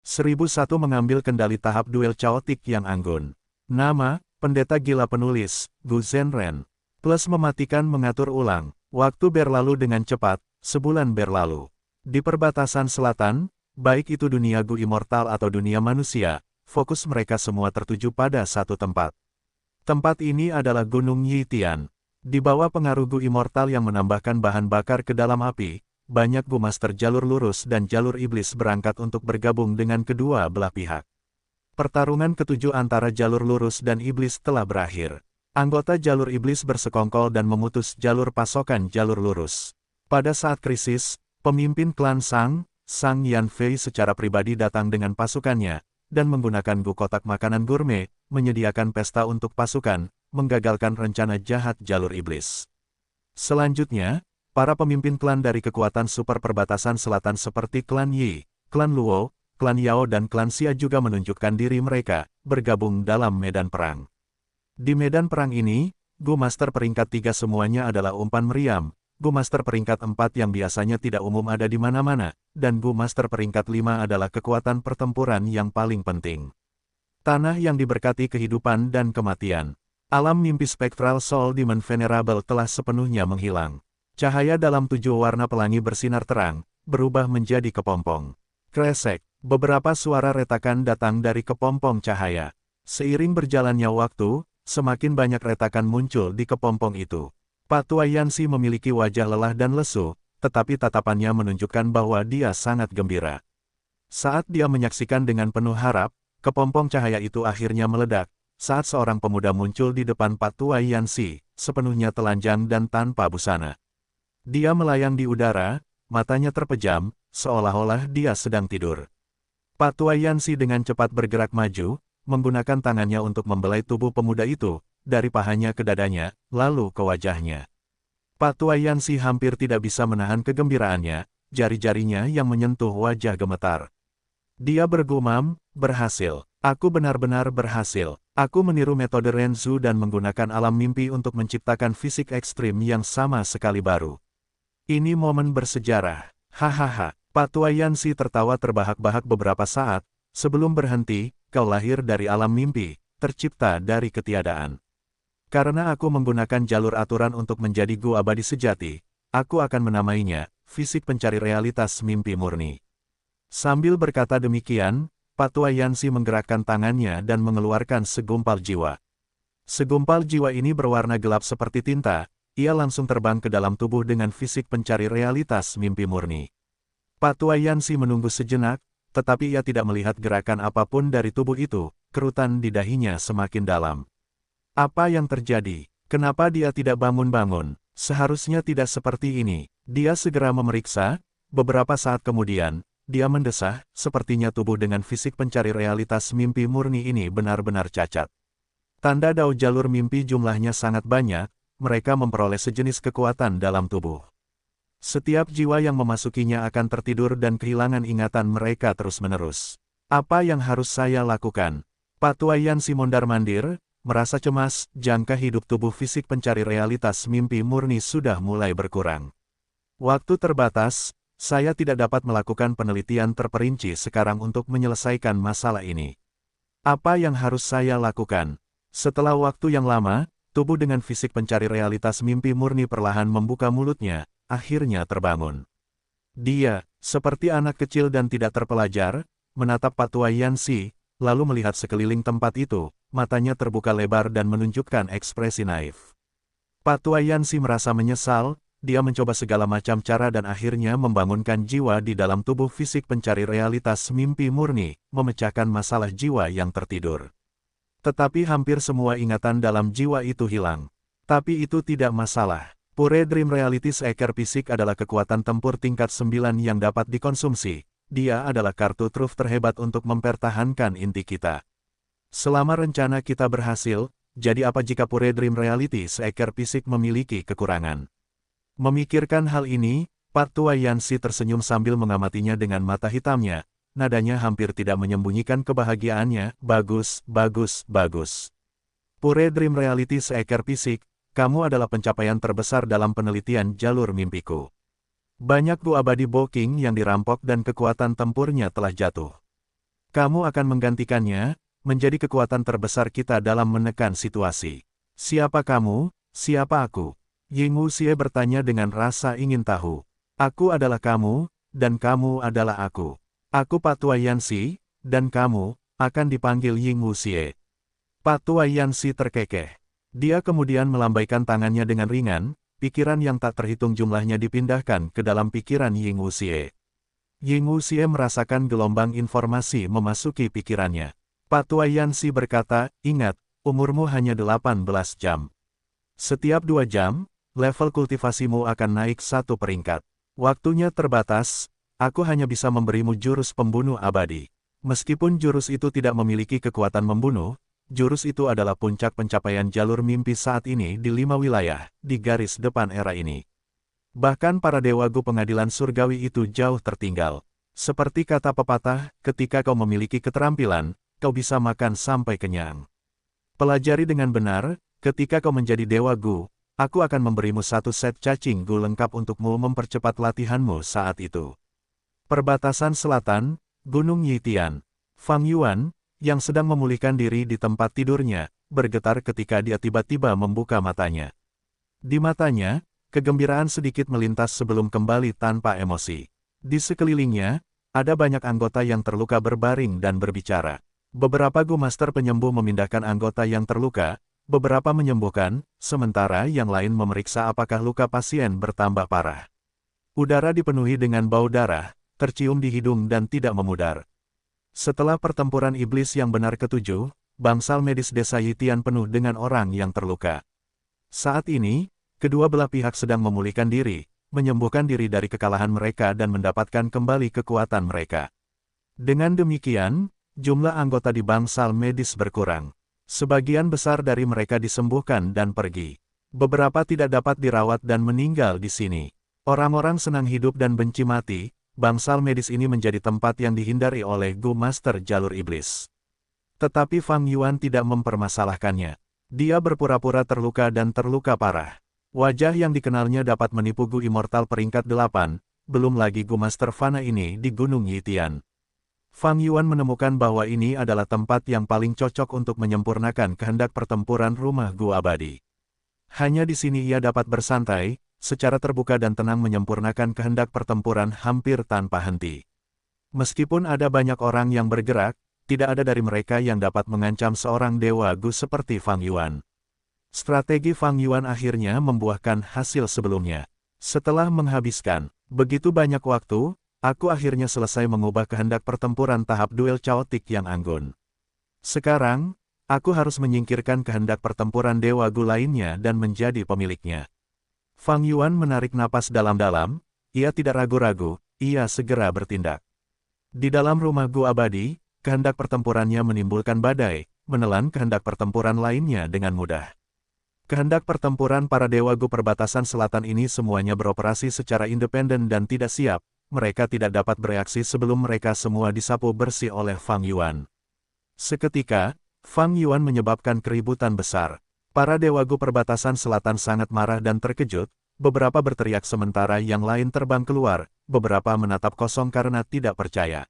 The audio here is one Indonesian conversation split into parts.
1001 mengambil kendali tahap duel chaotic yang anggun. Nama, Pendeta Gila Penulis, Gu Zhenren. Plus mematikan mengatur ulang. Waktu berlalu dengan cepat, sebulan berlalu. Di perbatasan selatan, baik itu dunia Gu Immortal atau dunia manusia, fokus mereka semua tertuju pada satu tempat. Tempat ini adalah Gunung Yitian. Di bawah pengaruh Gu Immortal yang menambahkan bahan bakar ke dalam api, banyak Gu Master jalur lurus dan jalur iblis berangkat untuk bergabung dengan kedua belah pihak. Pertarungan ketujuh antara jalur lurus dan iblis telah berakhir. Anggota jalur iblis bersekongkol dan memutus jalur pasokan jalur lurus. Pada saat krisis, pemimpin klan Sang Yanfei secara pribadi datang dengan pasukannya, dan menggunakan Gu kotak makanan gourmet, menyediakan pesta untuk pasukan, menggagalkan rencana jahat jalur iblis. Selanjutnya, para pemimpin klan dari kekuatan super perbatasan selatan seperti klan Yi, klan Luo, klan Yao dan klan Xia juga menunjukkan diri mereka, bergabung dalam medan perang. Di medan perang ini, Gu Master peringkat 3 semuanya adalah umpan meriam, Gu Master peringkat 4 yang biasanya tidak umum ada di mana-mana, dan Gu Master peringkat 5 adalah kekuatan pertempuran yang paling penting. Tanah yang diberkati kehidupan dan kematian. Alam mimpi spektral Soul Demon Venerable telah sepenuhnya menghilang. Cahaya dalam 7 warna pelangi bersinar terang, berubah menjadi kepompong. Kresek, beberapa suara retakan datang dari kepompong cahaya. Seiring berjalannya waktu, semakin banyak retakan muncul di kepompong itu. Pak Tua Yanxi memiliki wajah lelah dan lesu, tetapi tatapannya menunjukkan bahwa dia sangat gembira. Saat dia menyaksikan dengan penuh harap, kepompong cahaya itu akhirnya meledak, saat seorang pemuda muncul di depan Pak Tua Yanxi, sepenuhnya telanjang dan tanpa busana. Dia melayang di udara, matanya terpejam, seolah-olah dia sedang tidur. Pak Tua Yanxi dengan cepat bergerak maju, menggunakan tangannya untuk membelai tubuh pemuda itu, dari pahanya ke dadanya, lalu ke wajahnya. Pak Tua Yanxi hampir tidak bisa menahan kegembiraannya, jari-jarinya yang menyentuh wajah gemetar. Dia bergumam, berhasil. Aku benar-benar berhasil. Aku meniru metode Renzu dan menggunakan alam mimpi untuk menciptakan fisik ekstrim yang sama sekali baru. Ini momen bersejarah. Hahaha. Pak Tua Yanxi tertawa terbahak-bahak beberapa saat, sebelum berhenti, kau lahir dari alam mimpi, tercipta dari ketiadaan. Karena aku menggunakan jalur aturan untuk menjadi Gu abadi sejati, aku akan menamainya, fisik pencari realitas mimpi murni. Sambil berkata demikian, Pak Tua Yanxi menggerakkan tangannya dan mengeluarkan segumpal jiwa. Segumpal jiwa ini berwarna gelap seperti tinta, ia langsung terbang ke dalam tubuh dengan fisik pencari realitas mimpi murni. Pak Tua Yanxi menunggu sejenak, tetapi ia tidak melihat gerakan apapun dari tubuh itu, kerutan di dahinya semakin dalam. Apa yang terjadi? Kenapa dia tidak bangun-bangun? Seharusnya tidak seperti ini. Dia segera memeriksa, beberapa saat kemudian, dia mendesah, sepertinya tubuh dengan fisik pencari realitas mimpi murni ini benar-benar cacat. Tanda dao jalur mimpi jumlahnya sangat banyak, mereka memperoleh sejenis kekuatan dalam tubuh. Setiap jiwa yang memasukinya akan tertidur dan kehilangan ingatan mereka terus-menerus. Apa yang harus saya lakukan? Pak Tua Yanxi mondar-mandir, merasa cemas, jangka hidup tubuh fisik pencari realitas mimpi murni sudah mulai berkurang. Waktu terbatas, saya tidak dapat melakukan penelitian terperinci sekarang untuk menyelesaikan masalah ini. Apa yang harus saya lakukan? Setelah waktu yang lama, tubuh dengan fisik pencari realitas mimpi murni perlahan membuka mulutnya, akhirnya terbangun. Dia, seperti anak kecil dan tidak terpelajar, menatap Pak Tua Yanxi, lalu melihat sekeliling tempat itu, matanya terbuka lebar dan menunjukkan ekspresi naif. Pak Tua Yanxi merasa menyesal, dia mencoba segala macam cara dan akhirnya membangunkan jiwa di dalam tubuh fisik pencari realitas mimpi murni, memecahkan masalah jiwa yang tertidur. Tetapi hampir semua ingatan dalam jiwa itu hilang. Tapi itu tidak masalah. Pure Dream Reality Seeker Fisik adalah kekuatan tempur tingkat 9 yang dapat dikonsumsi. Dia adalah kartu truf terhebat untuk mempertahankan inti kita. Selama rencana kita berhasil, jadi apa jika Pure Dream Reality Seeker Fisik memiliki kekurangan? Memikirkan hal ini, Pak Tua Yanxi tersenyum sambil mengamatinya dengan mata hitamnya, nadanya hampir tidak menyembunyikan kebahagiaannya. Bagus, bagus, bagus. Pure Dream Reality Seeker Fisik, kamu adalah pencapaian terbesar dalam penelitian jalur mimpiku. Banyak Gu abadi Boking yang dirampok dan kekuatan tempurnya telah jatuh. Kamu akan menggantikannya, menjadi kekuatan terbesar kita dalam menekan situasi. Siapa kamu, siapa aku? Ying Wuxie bertanya dengan rasa ingin tahu. Aku adalah kamu, dan kamu adalah aku. Aku Patua Yanxi, dan kamu akan dipanggil Ying Wuxie. Patua Yanxi terkekeh. Dia kemudian melambaikan tangannya dengan ringan, pikiran yang tak terhitung jumlahnya dipindahkan ke dalam pikiran Ying Wuxie. Ying Wuxie merasakan gelombang informasi memasuki pikirannya. Patua Yanxi berkata, ingat, umurmu hanya 18 jam. Setiap 2 jam, level kultivasimu akan naik 1 peringkat. Waktunya terbatas, aku hanya bisa memberimu jurus pembunuh abadi. Meskipun jurus itu tidak memiliki kekuatan membunuh, jurus itu adalah puncak pencapaian jalur mimpi saat ini di 5 wilayah, di garis depan era ini. Bahkan para dewa Gu pengadilan surgawi itu jauh tertinggal. Seperti kata pepatah, ketika kau memiliki keterampilan, kau bisa makan sampai kenyang. Pelajari dengan benar, ketika kau menjadi dewa Gu, aku akan memberimu 1 set cacing Gu lengkap untukmu mempercepat latihanmu saat itu. Perbatasan Selatan, Gunung Yitian. Fang Yuan, yang sedang memulihkan diri di tempat tidurnya, bergetar ketika dia tiba-tiba membuka matanya. Di matanya, kegembiraan sedikit melintas sebelum kembali tanpa emosi. Di sekelilingnya, ada banyak anggota yang terluka berbaring dan berbicara. Beberapa Gu Master penyembuh memindahkan anggota yang terluka, beberapa menyembuhkan, sementara yang lain memeriksa apakah luka pasien bertambah parah. Udara dipenuhi dengan bau darah, tercium di hidung dan tidak memudar. Setelah pertempuran iblis yang benar ke-7, bangsal medis desa Yitian penuh dengan orang yang terluka. Saat ini, kedua belah pihak sedang memulihkan diri, menyembuhkan diri dari kekalahan mereka dan mendapatkan kembali kekuatan mereka. Dengan demikian, jumlah anggota di bangsal medis berkurang. Sebagian besar dari mereka disembuhkan dan pergi. Beberapa tidak dapat dirawat dan meninggal di sini. Orang-orang senang hidup dan benci mati. Bangsal medis ini menjadi tempat yang dihindari oleh Gu Master Jalur Iblis. Tetapi Fang Yuan tidak mempermasalahkannya. Dia berpura-pura terluka dan terluka parah. Wajah yang dikenalnya dapat menipu Gu Immortal peringkat 8, belum lagi Gu Master Fana ini di Gunung Yitian. Fang Yuan menemukan bahwa ini adalah tempat yang paling cocok untuk menyempurnakan kehendak pertempuran rumah Gu abadi. Hanya di sini ia dapat bersantai, secara terbuka dan tenang menyempurnakan kehendak pertempuran hampir tanpa henti. Meskipun ada banyak orang yang bergerak, tidak ada dari mereka yang dapat mengancam seorang dewa Gu seperti Fang Yuan. Strategi Fang Yuan akhirnya membuahkan hasil sebelumnya. Setelah menghabiskan begitu banyak waktu, aku akhirnya selesai mengubah kehendak pertempuran tahap duel caotik yang anggun. Sekarang, aku harus menyingkirkan kehendak pertempuran dewa Gu lainnya dan menjadi pemiliknya. Fang Yuan menarik napas dalam-dalam, ia tidak ragu-ragu, ia segera bertindak. Di dalam rumah Gu abadi, kehendak pertempurannya menimbulkan badai, menelan kehendak pertempuran lainnya dengan mudah. Kehendak pertempuran para dewa Gu perbatasan selatan ini semuanya beroperasi secara independen dan tidak siap, mereka tidak dapat bereaksi sebelum mereka semua disapu bersih oleh Fang Yuan. Seketika, Fang Yuan menyebabkan keributan besar. Para dewa Gu perbatasan selatan sangat marah dan terkejut, beberapa berteriak sementara yang lain terbang keluar, beberapa menatap kosong karena tidak percaya.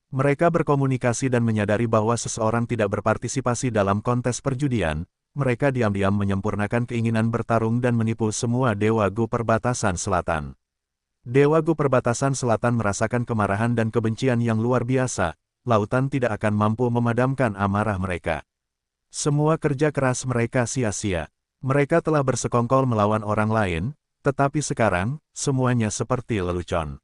Mereka berkomunikasi dan menyadari bahwa seseorang tidak berpartisipasi dalam kontes perjudian, mereka diam-diam menyempurnakan keinginan bertarung dan menipu semua dewa Gu perbatasan selatan. Dewa Gu perbatasan selatan merasakan kemarahan dan kebencian yang luar biasa, lautan tidak akan mampu memadamkan amarah mereka. Semua kerja keras mereka sia-sia. Mereka telah bersekongkol melawan orang lain, tetapi sekarang, semuanya seperti lelucon.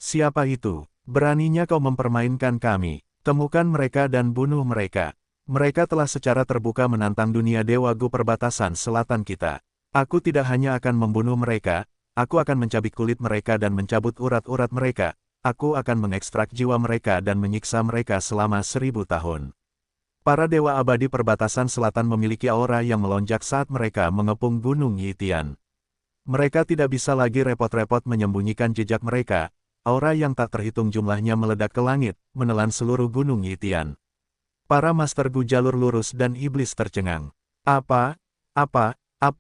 Siapa itu? Beraninya kau mempermainkan kami. Temukan mereka dan bunuh mereka. Mereka telah secara terbuka menantang dunia dewa Gu perbatasan selatan kita. Aku tidak hanya akan membunuh mereka, aku akan mencabik kulit mereka dan mencabut urat-urat mereka. Aku akan mengekstrak jiwa mereka dan menyiksa mereka selama 1000 tahun. Para dewa abadi perbatasan selatan memiliki aura yang melonjak saat mereka mengepung Gunung Yitian. Mereka tidak bisa lagi repot-repot menyembunyikan jejak mereka, aura yang tak terhitung jumlahnya meledak ke langit, menelan seluruh Gunung Yitian. Para Master Gu jalur lurus dan iblis tercengang. Apa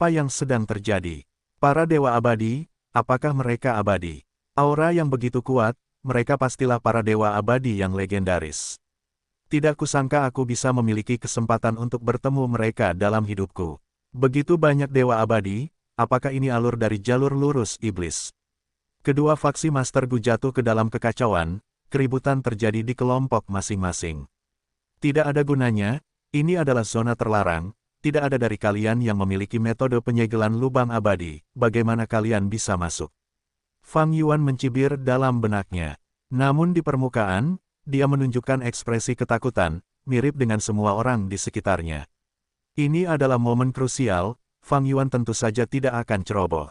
yang sedang terjadi? Para dewa abadi, apakah mereka abadi? Aura yang begitu kuat, mereka pastilah para dewa abadi yang legendaris. Tidak kusangka aku bisa memiliki kesempatan untuk bertemu mereka dalam hidupku. Begitu banyak dewa abadi, apakah ini alur dari jalur lurus iblis? Kedua faksi Master Gu jatuh ke dalam kekacauan, keributan terjadi di kelompok masing-masing. Tidak ada gunanya, ini adalah zona terlarang, tidak ada dari kalian yang memiliki metode penyegelan lubang abadi, bagaimana kalian bisa masuk? Fang Yuan mencibir dalam benaknya. Namun di permukaan, dia menunjukkan ekspresi ketakutan, mirip dengan semua orang di sekitarnya. Ini adalah momen krusial, Fang Yuan tentu saja tidak akan ceroboh.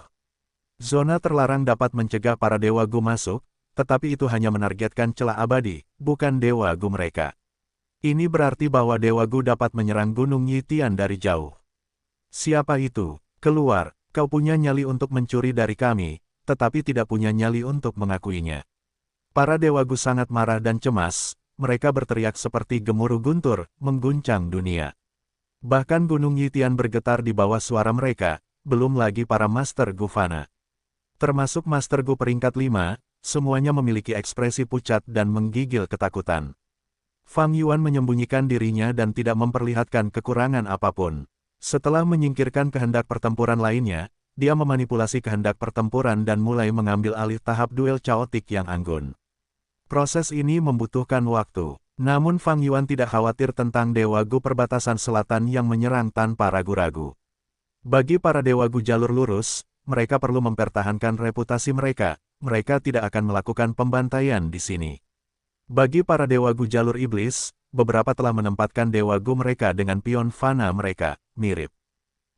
Zona terlarang dapat mencegah para Dewa Gu masuk, tetapi itu hanya menargetkan celah abadi, bukan Dewa Gu mereka. Ini berarti bahwa Dewa Gu dapat menyerang Gunung Yitian dari jauh. Siapa itu? Keluar, kau punya nyali untuk mencuri dari kami, tetapi tidak punya nyali untuk mengakuinya. Para Dewa Gu sangat marah dan cemas, mereka berteriak seperti gemuruh guntur, mengguncang dunia. Bahkan Gunung Yitian bergetar di bawah suara mereka, belum lagi para Master Gu Fana. Termasuk Master Gu peringkat 5, semuanya memiliki ekspresi pucat dan menggigil ketakutan. Fang Yuan menyembunyikan dirinya dan tidak memperlihatkan kekurangan apapun. Setelah menyingkirkan kehendak pertempuran lainnya, dia memanipulasi kehendak pertempuran dan mulai mengambil alih tahap duel caotik yang anggun. Proses ini membutuhkan waktu, namun Fang Yuan tidak khawatir tentang Dewa Gu perbatasan selatan yang menyerang tanpa ragu-ragu. Bagi para Dewa Gu jalur lurus, mereka perlu mempertahankan reputasi mereka, mereka tidak akan melakukan pembantaian di sini. Bagi para Dewa Gu jalur iblis, beberapa telah menempatkan Dewa Gu mereka dengan pion fana mereka, mirip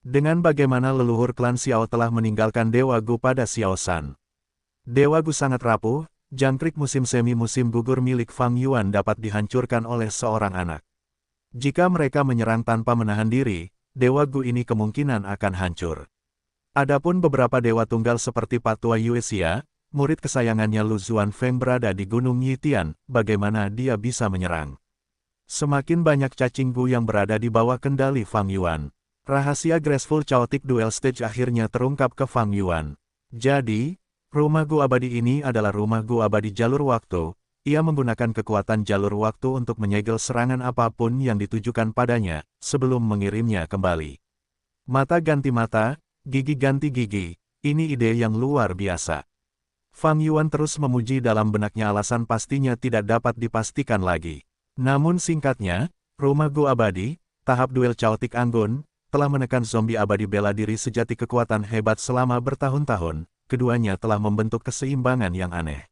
dengan bagaimana leluhur klan Xiao telah meninggalkan Dewa Gu pada Xiao San. Dewa Gu sangat rapuh, jangkrik musim semi musim gugur milik Fang Yuan dapat dihancurkan oleh seorang anak. Jika mereka menyerang tanpa menahan diri, Dewa Gu ini kemungkinan akan hancur. Adapun beberapa dewa tunggal seperti Patua Yuesia, murid kesayangannya Lu Zuanfeng berada di Gunung Yitian, bagaimana dia bisa menyerang? Semakin banyak cacing Gu yang berada di bawah kendali Fang Yuan. Rahasia Graceful Chaotic Duel Stage akhirnya terungkap ke Fang Yuan. Jadi, rumah Gu abadi ini adalah rumah Gu abadi jalur waktu. Ia menggunakan kekuatan jalur waktu untuk menyegel serangan apapun yang ditujukan padanya, sebelum mengirimnya kembali. Mata ganti mata, gigi ganti gigi, ini ide yang luar biasa. Fang Yuan terus memuji dalam benaknya alasan pastinya tidak dapat dipastikan lagi. Namun singkatnya, rumah Gu abadi, tahap duel caotik anggun, telah menekan zombie abadi bela diri sejati kekuatan hebat selama bertahun-tahun. Keduanya telah membentuk keseimbangan yang aneh.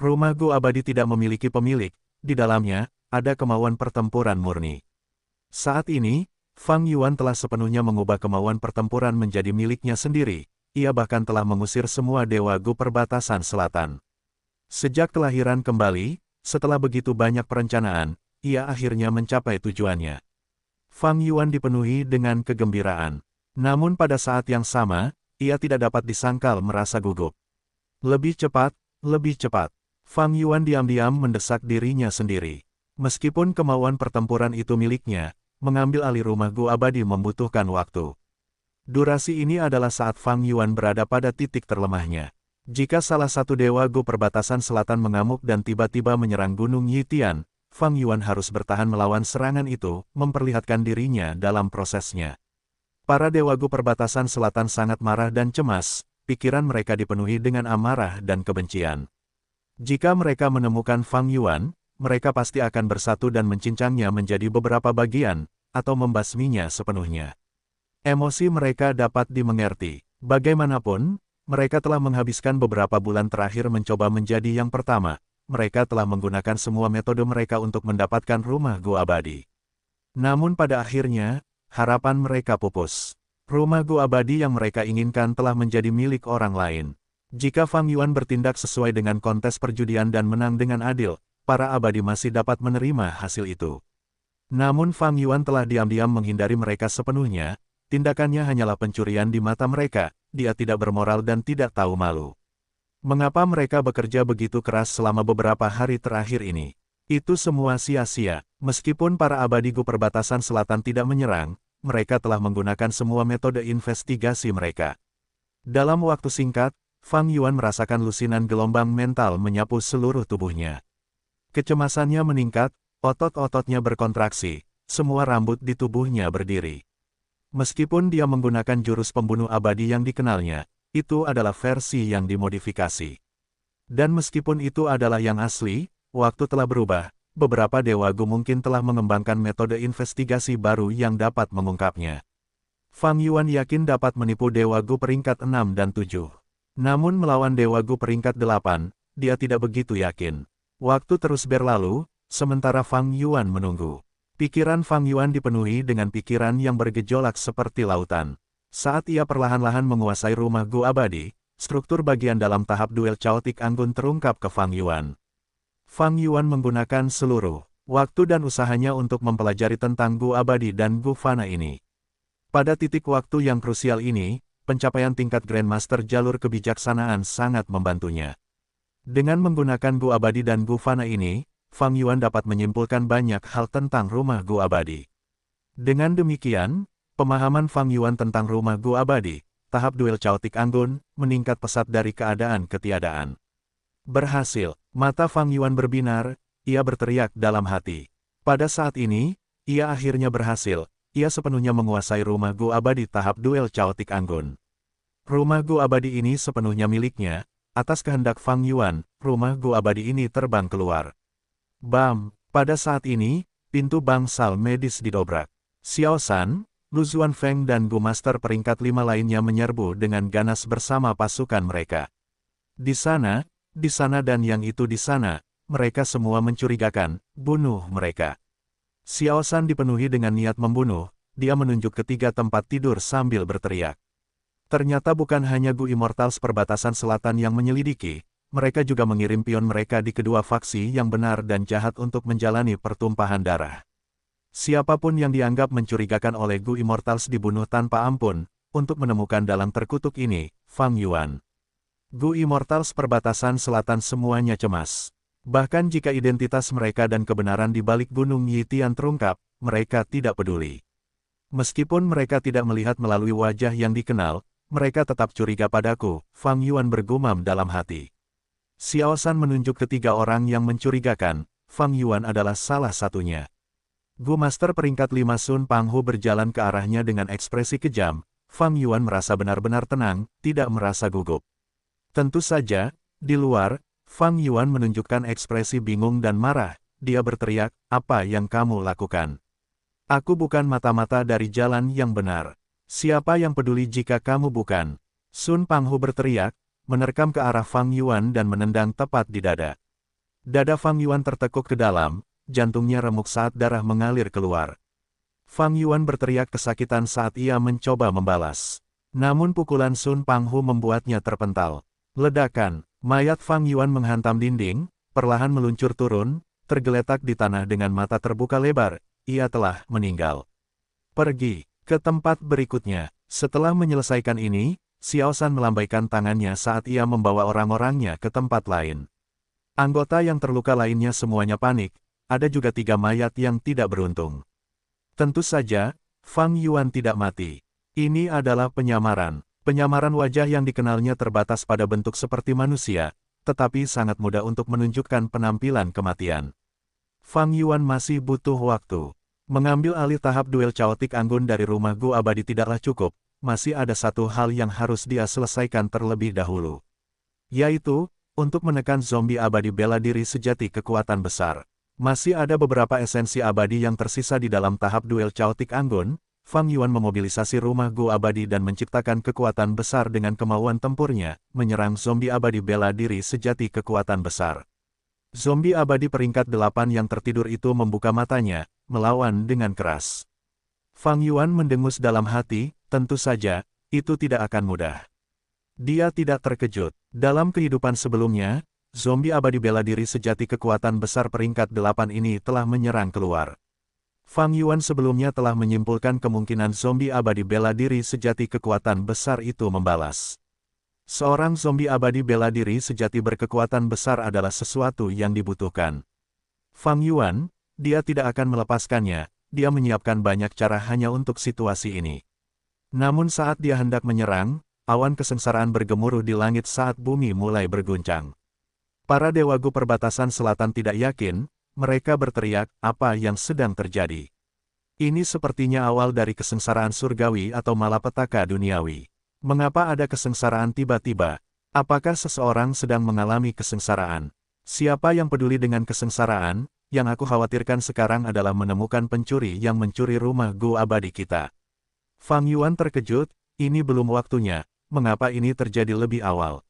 Rumah Gu abadi tidak memiliki pemilik, di dalamnya, ada kemauan pertempuran murni. Saat ini, Fang Yuan telah sepenuhnya mengubah kemauan pertempuran menjadi miliknya sendiri, ia bahkan telah mengusir semua Dewa Gu perbatasan selatan. Sejak kelahiran kembali, setelah begitu banyak perencanaan, ia akhirnya mencapai tujuannya. Fang Yuan dipenuhi dengan kegembiraan. Namun pada saat yang sama, ia tidak dapat disangkal merasa gugup. Lebih cepat, lebih cepat. Fang Yuan diam-diam mendesak dirinya sendiri. Meskipun kemauan pertempuran itu miliknya, mengambil alih rumah Gu abadi membutuhkan waktu. Durasi ini adalah saat Fang Yuan berada pada titik terlemahnya. Jika salah satu Dewa Gu perbatasan selatan mengamuk dan tiba-tiba menyerang Gunung Yitian, Fang Yuan harus bertahan melawan serangan itu, memperlihatkan dirinya dalam prosesnya. Para Dewa Gu perbatasan selatan sangat marah dan cemas, pikiran mereka dipenuhi dengan amarah dan kebencian. Jika mereka menemukan Fang Yuan, mereka pasti akan bersatu dan mencincangnya menjadi beberapa bagian, atau membasminya sepenuhnya. Emosi mereka dapat dimengerti. Bagaimanapun, mereka telah menghabiskan beberapa bulan terakhir mencoba menjadi yang pertama. Mereka telah menggunakan semua metode mereka untuk mendapatkan rumah Gu abadi. Namun pada akhirnya, harapan mereka pupus. Rumah Gu abadi yang mereka inginkan telah menjadi milik orang lain. Jika Fang Yuan bertindak sesuai dengan kontes perjudian dan menang dengan adil, para abadi masih dapat menerima hasil itu. Namun Fang Yuan telah diam-diam menghindari mereka sepenuhnya, tindakannya hanyalah pencurian di mata mereka, dia tidak bermoral dan tidak tahu malu. Mengapa mereka bekerja begitu keras selama beberapa hari terakhir ini? Itu semua sia-sia, meskipun para abadi Gu perbatasan selatan tidak menyerang, mereka telah menggunakan semua metode investigasi mereka. Dalam waktu singkat, Fang Yuan merasakan lusinan gelombang mental menyapu seluruh tubuhnya. Kecemasannya meningkat, Otot-ototnya berkontraksi, semua rambut di tubuhnya berdiri. Meskipun dia menggunakan jurus pembunuh abadi yang dikenalnya, itu adalah versi yang dimodifikasi. Dan meskipun itu adalah yang asli, waktu telah berubah, beberapa Dewa Gu mungkin telah mengembangkan metode investigasi baru yang dapat mengungkapnya. Fang Yuan yakin dapat menipu Dewa Gu peringkat 6 dan 7. Namun melawan Dewa Gu peringkat 8, dia tidak begitu yakin. Waktu terus berlalu, sementara Fang Yuan menunggu. Pikiran Fang Yuan dipenuhi dengan pikiran yang bergejolak seperti lautan. Saat ia perlahan-lahan menguasai rumah Gu abadi, struktur bagian dalam tahap duel Chaotic Anggun terungkap ke Fang Yuan. Fang Yuan menggunakan seluruh waktu dan usahanya untuk mempelajari tentang Gu abadi dan Gu fana ini. Pada titik waktu yang krusial ini, pencapaian tingkat Grandmaster jalur kebijaksanaan sangat membantunya. Dengan menggunakan Gu abadi dan Gu fana ini, Fang Yuan dapat menyimpulkan banyak hal tentang rumah Gu abadi. Dengan demikian, pemahaman Fang Yuan tentang rumah Gu abadi, tahap duel Chaotic Anggun, meningkat pesat dari keadaan ketiadaan. Berhasil, mata Fang Yuan berbinar, ia berteriak dalam hati. Pada saat ini, ia akhirnya berhasil, ia sepenuhnya menguasai rumah Gu abadi tahap duel Chaotic Anggun. Rumah Gu abadi ini sepenuhnya miliknya, atas kehendak Fang Yuan, rumah Gu abadi ini terbang keluar. Bam! Pada saat ini, pintu bangsal medis didobrak. Xiao San, Lu Zuanfeng dan Gu Master peringkat 5 lainnya menyerbu dengan ganas bersama pasukan mereka. Di sana dan yang itu di sana, mereka semua mencurigakan, bunuh mereka. Xiao San dipenuhi dengan niat membunuh, dia menunjuk ketiga tempat tidur sambil berteriak. Ternyata bukan hanya Gu Immortals perbatasan selatan yang menyelidiki, mereka juga mengirim pion mereka di kedua faksi yang benar dan jahat untuk menjalani pertumpahan darah. Siapapun yang dianggap mencurigakan oleh Gu Immortals dibunuh tanpa ampun, untuk menemukan dalang terkutuk ini, Fang Yuan. Gu Immortals perbatasan selatan semuanya cemas. Bahkan jika identitas mereka dan kebenaran di balik gunung Yitian terungkap, mereka tidak peduli. Meskipun mereka tidak melihat melalui wajah yang dikenal, mereka tetap curiga padaku, Fang Yuan bergumam dalam hati. Xiao San menunjuk ketiga orang yang mencurigakan, Fang Yuan adalah salah satunya. Gu Master peringkat 5 Sun Panghu berjalan ke arahnya dengan ekspresi kejam, Fang Yuan merasa benar-benar tenang, tidak merasa gugup. Tentu saja, di luar, Fang Yuan menunjukkan ekspresi bingung dan marah, dia berteriak, apa yang kamu lakukan? Aku bukan mata-mata dari jalan yang benar. Siapa yang peduli jika kamu bukan? Sun Panghu berteriak, menerkam ke arah Fang Yuan dan menendang tepat di dada. Dada Fang Yuan tertekuk ke dalam, jantungnya remuk saat darah mengalir keluar. Fang Yuan berteriak kesakitan saat ia mencoba membalas. Namun pukulan Sun Panghu membuatnya terpental. Ledakan, mayat Fang Yuan menghantam dinding, perlahan meluncur turun, tergeletak di tanah dengan mata terbuka lebar, ia telah meninggal. Pergi ke tempat berikutnya. Setelah menyelesaikan ini, Xiao San melambaikan tangannya saat ia membawa orang-orangnya ke tempat lain. Anggota yang terluka lainnya semuanya panik, ada juga 3 mayat yang tidak beruntung. Tentu saja, Fang Yuan tidak mati. Ini adalah penyamaran. Penyamaran wajah yang dikenalnya terbatas pada bentuk seperti manusia, tetapi sangat mudah untuk menunjukkan penampilan kematian. Fang Yuan masih butuh waktu. Mengambil alih tahap duel Chaotic Anggun dari rumah Gu abadi tidaklah cukup. Masih ada satu hal yang harus dia selesaikan terlebih dahulu. Yaitu, untuk menekan zombie abadi bela diri sejati kekuatan besar. Masih ada beberapa esensi abadi yang tersisa di dalam tahap duel Chaotic Anggun, Fang Yuan memobilisasi rumah Gu abadi dan menciptakan kekuatan besar dengan kemauan tempurnya, menyerang zombie abadi bela diri sejati kekuatan besar. Zombie abadi peringkat 8 yang tertidur itu membuka matanya, melawan dengan keras. Fang Yuan mendengus dalam hati, tentu saja, itu tidak akan mudah. Dia tidak terkejut. Dalam kehidupan sebelumnya, zombie abadi bela diri sejati kekuatan besar peringkat 8 ini telah menyerang keluar. Fang Yuan sebelumnya telah menyimpulkan kemungkinan zombie abadi bela diri sejati kekuatan besar itu membalas. Seorang zombie abadi bela diri sejati berkekuatan besar adalah sesuatu yang dibutuhkan. Fang Yuan, dia tidak akan melepaskannya, dia menyiapkan banyak cara hanya untuk situasi ini. Namun saat dia hendak menyerang, awan kesengsaraan bergemuruh di langit saat bumi mulai berguncang. Para Dewa Gu perbatasan selatan tidak yakin, mereka berteriak, apa yang sedang terjadi? Ini sepertinya awal dari kesengsaraan surgawi atau malapetaka duniawi. Mengapa ada kesengsaraan tiba-tiba? Apakah seseorang sedang mengalami kesengsaraan? Siapa yang peduli dengan kesengsaraan? Yang aku khawatirkan sekarang adalah menemukan pencuri yang mencuri rumah gua abadi kita. Fang Yuan terkejut, ini belum waktunya, mengapa ini terjadi lebih awal?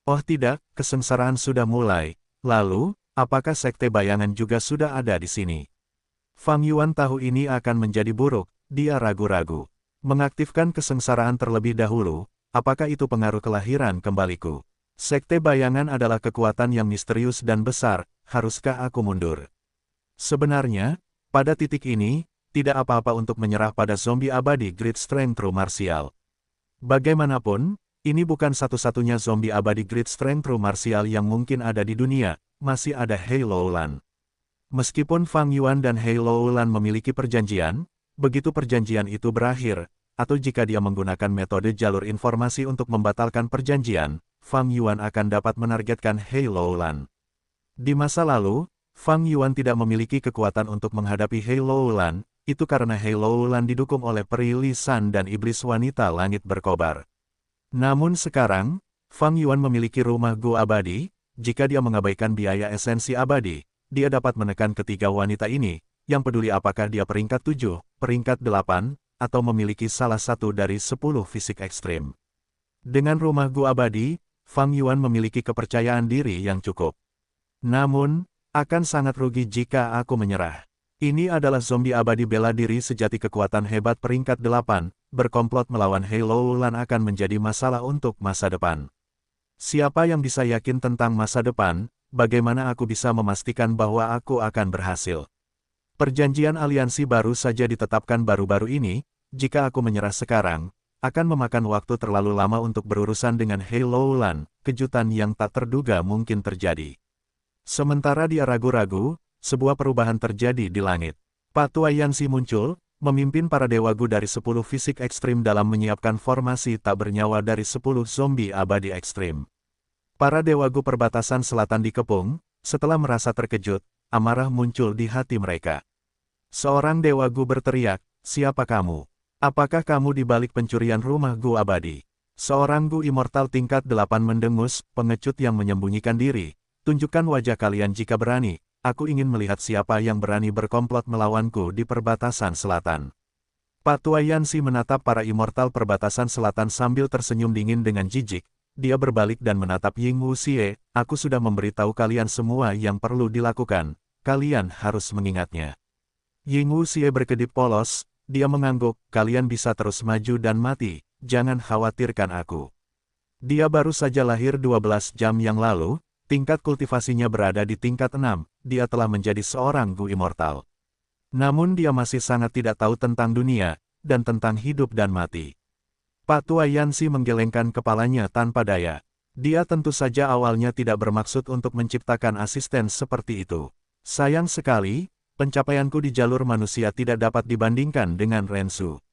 Oh tidak, kesengsaraan sudah mulai. Lalu, apakah sekte bayangan juga sudah ada di sini? Fang Yuan tahu ini akan menjadi buruk, dia ragu-ragu. Mengaktifkan kesengsaraan terlebih dahulu, apakah itu pengaruh kelahiran kembaliku? Sekte bayangan adalah kekuatan yang misterius dan besar, haruskah aku mundur? Sebenarnya, pada titik ini, tidak apa-apa untuk menyerah pada zombie abadi Great Strength True Martial. Bagaimanapun, ini bukan satu-satunya zombie abadi Great Strength True Martial yang mungkin ada di dunia, masih ada Hei Loulan. Meskipun Fang Yuan dan Hei Loulan memiliki perjanjian, begitu perjanjian itu berakhir, atau jika dia menggunakan metode jalur informasi untuk membatalkan perjanjian, Fang Yuan akan dapat menargetkan Hei Loulan. Di masa lalu, Fang Yuan tidak memiliki kekuatan untuk menghadapi Hei Loulan, itu karena Hei Loulan didukung oleh peri Li San dan iblis wanita langit berkobar. Namun sekarang, Fang Yuan memiliki rumah gua abadi, jika dia mengabaikan biaya esensi abadi, dia dapat menekan ketiga wanita ini, yang peduli apakah dia peringkat 7, peringkat 8, atau memiliki salah satu dari 10 fisik ekstrim. Dengan rumah gua abadi, Fang Yuan memiliki kepercayaan diri yang cukup. Namun, akan sangat rugi jika aku menyerah. Ini adalah zombie abadi bela diri sejati kekuatan hebat peringkat 8, berkomplot melawan Hei Loulan akan menjadi masalah untuk masa depan. Siapa yang bisa yakin tentang masa depan? Bagaimana aku bisa memastikan bahwa aku akan berhasil? Perjanjian aliansi baru saja ditetapkan baru-baru ini, jika aku menyerah sekarang, akan memakan waktu terlalu lama untuk berurusan dengan Hei Loulan, kejutan yang tak terduga mungkin terjadi. Sementara dia ragu-ragu, sebuah perubahan terjadi di langit. Patua Yanxi muncul, memimpin para dewa Gu dari 10 fisik ekstrim dalam menyiapkan formasi tak bernyawa dari 10 zombie abadi ekstrim. Para dewa Gu perbatasan selatan dikepung, setelah merasa terkejut, amarah muncul di hati mereka. Seorang dewa Gu berteriak, siapa kamu? Apakah kamu di balik pencurian rumah Gu abadi? Seorang Gu immortal tingkat 8 mendengus, pengecut yang menyembunyikan diri. Tunjukkan wajah kalian jika berani, aku ingin melihat siapa yang berani berkomplot melawanku di perbatasan selatan. Patua Yanxi menatap para immortal perbatasan selatan sambil tersenyum dingin dengan jijik. Dia berbalik dan menatap Ying Wuxie, aku sudah memberitahu kalian semua yang perlu dilakukan, kalian harus mengingatnya. Ying Wuxie berkedip polos, dia mengangguk, kalian bisa terus maju dan mati, jangan khawatirkan aku. Dia baru saja lahir 12 jam yang lalu, tingkat kultivasinya berada di tingkat 6, dia telah menjadi seorang Gu immortal. Namun dia masih sangat tidak tahu tentang dunia, dan tentang hidup dan mati. Patua Yanxi menggelengkan kepalanya tanpa daya. Dia tentu saja awalnya tidak bermaksud untuk menciptakan asisten seperti itu. Sayang sekali, pencapaianku di jalur manusia tidak dapat dibandingkan dengan Renzu.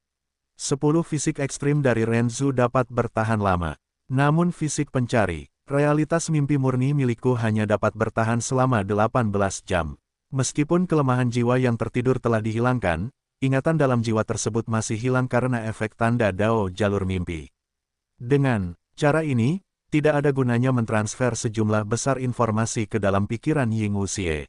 10 fisik ekstrim dari Renzu dapat bertahan lama. Namun fisik pencari, realitas mimpi murni milikku hanya dapat bertahan selama 18 jam. Meskipun kelemahan jiwa yang tertidur telah dihilangkan, ingatan dalam jiwa tersebut masih hilang karena efek tanda Dao jalur mimpi. Dengan cara ini, tidak ada gunanya mentransfer sejumlah besar informasi ke dalam pikiran Ying Wuxie.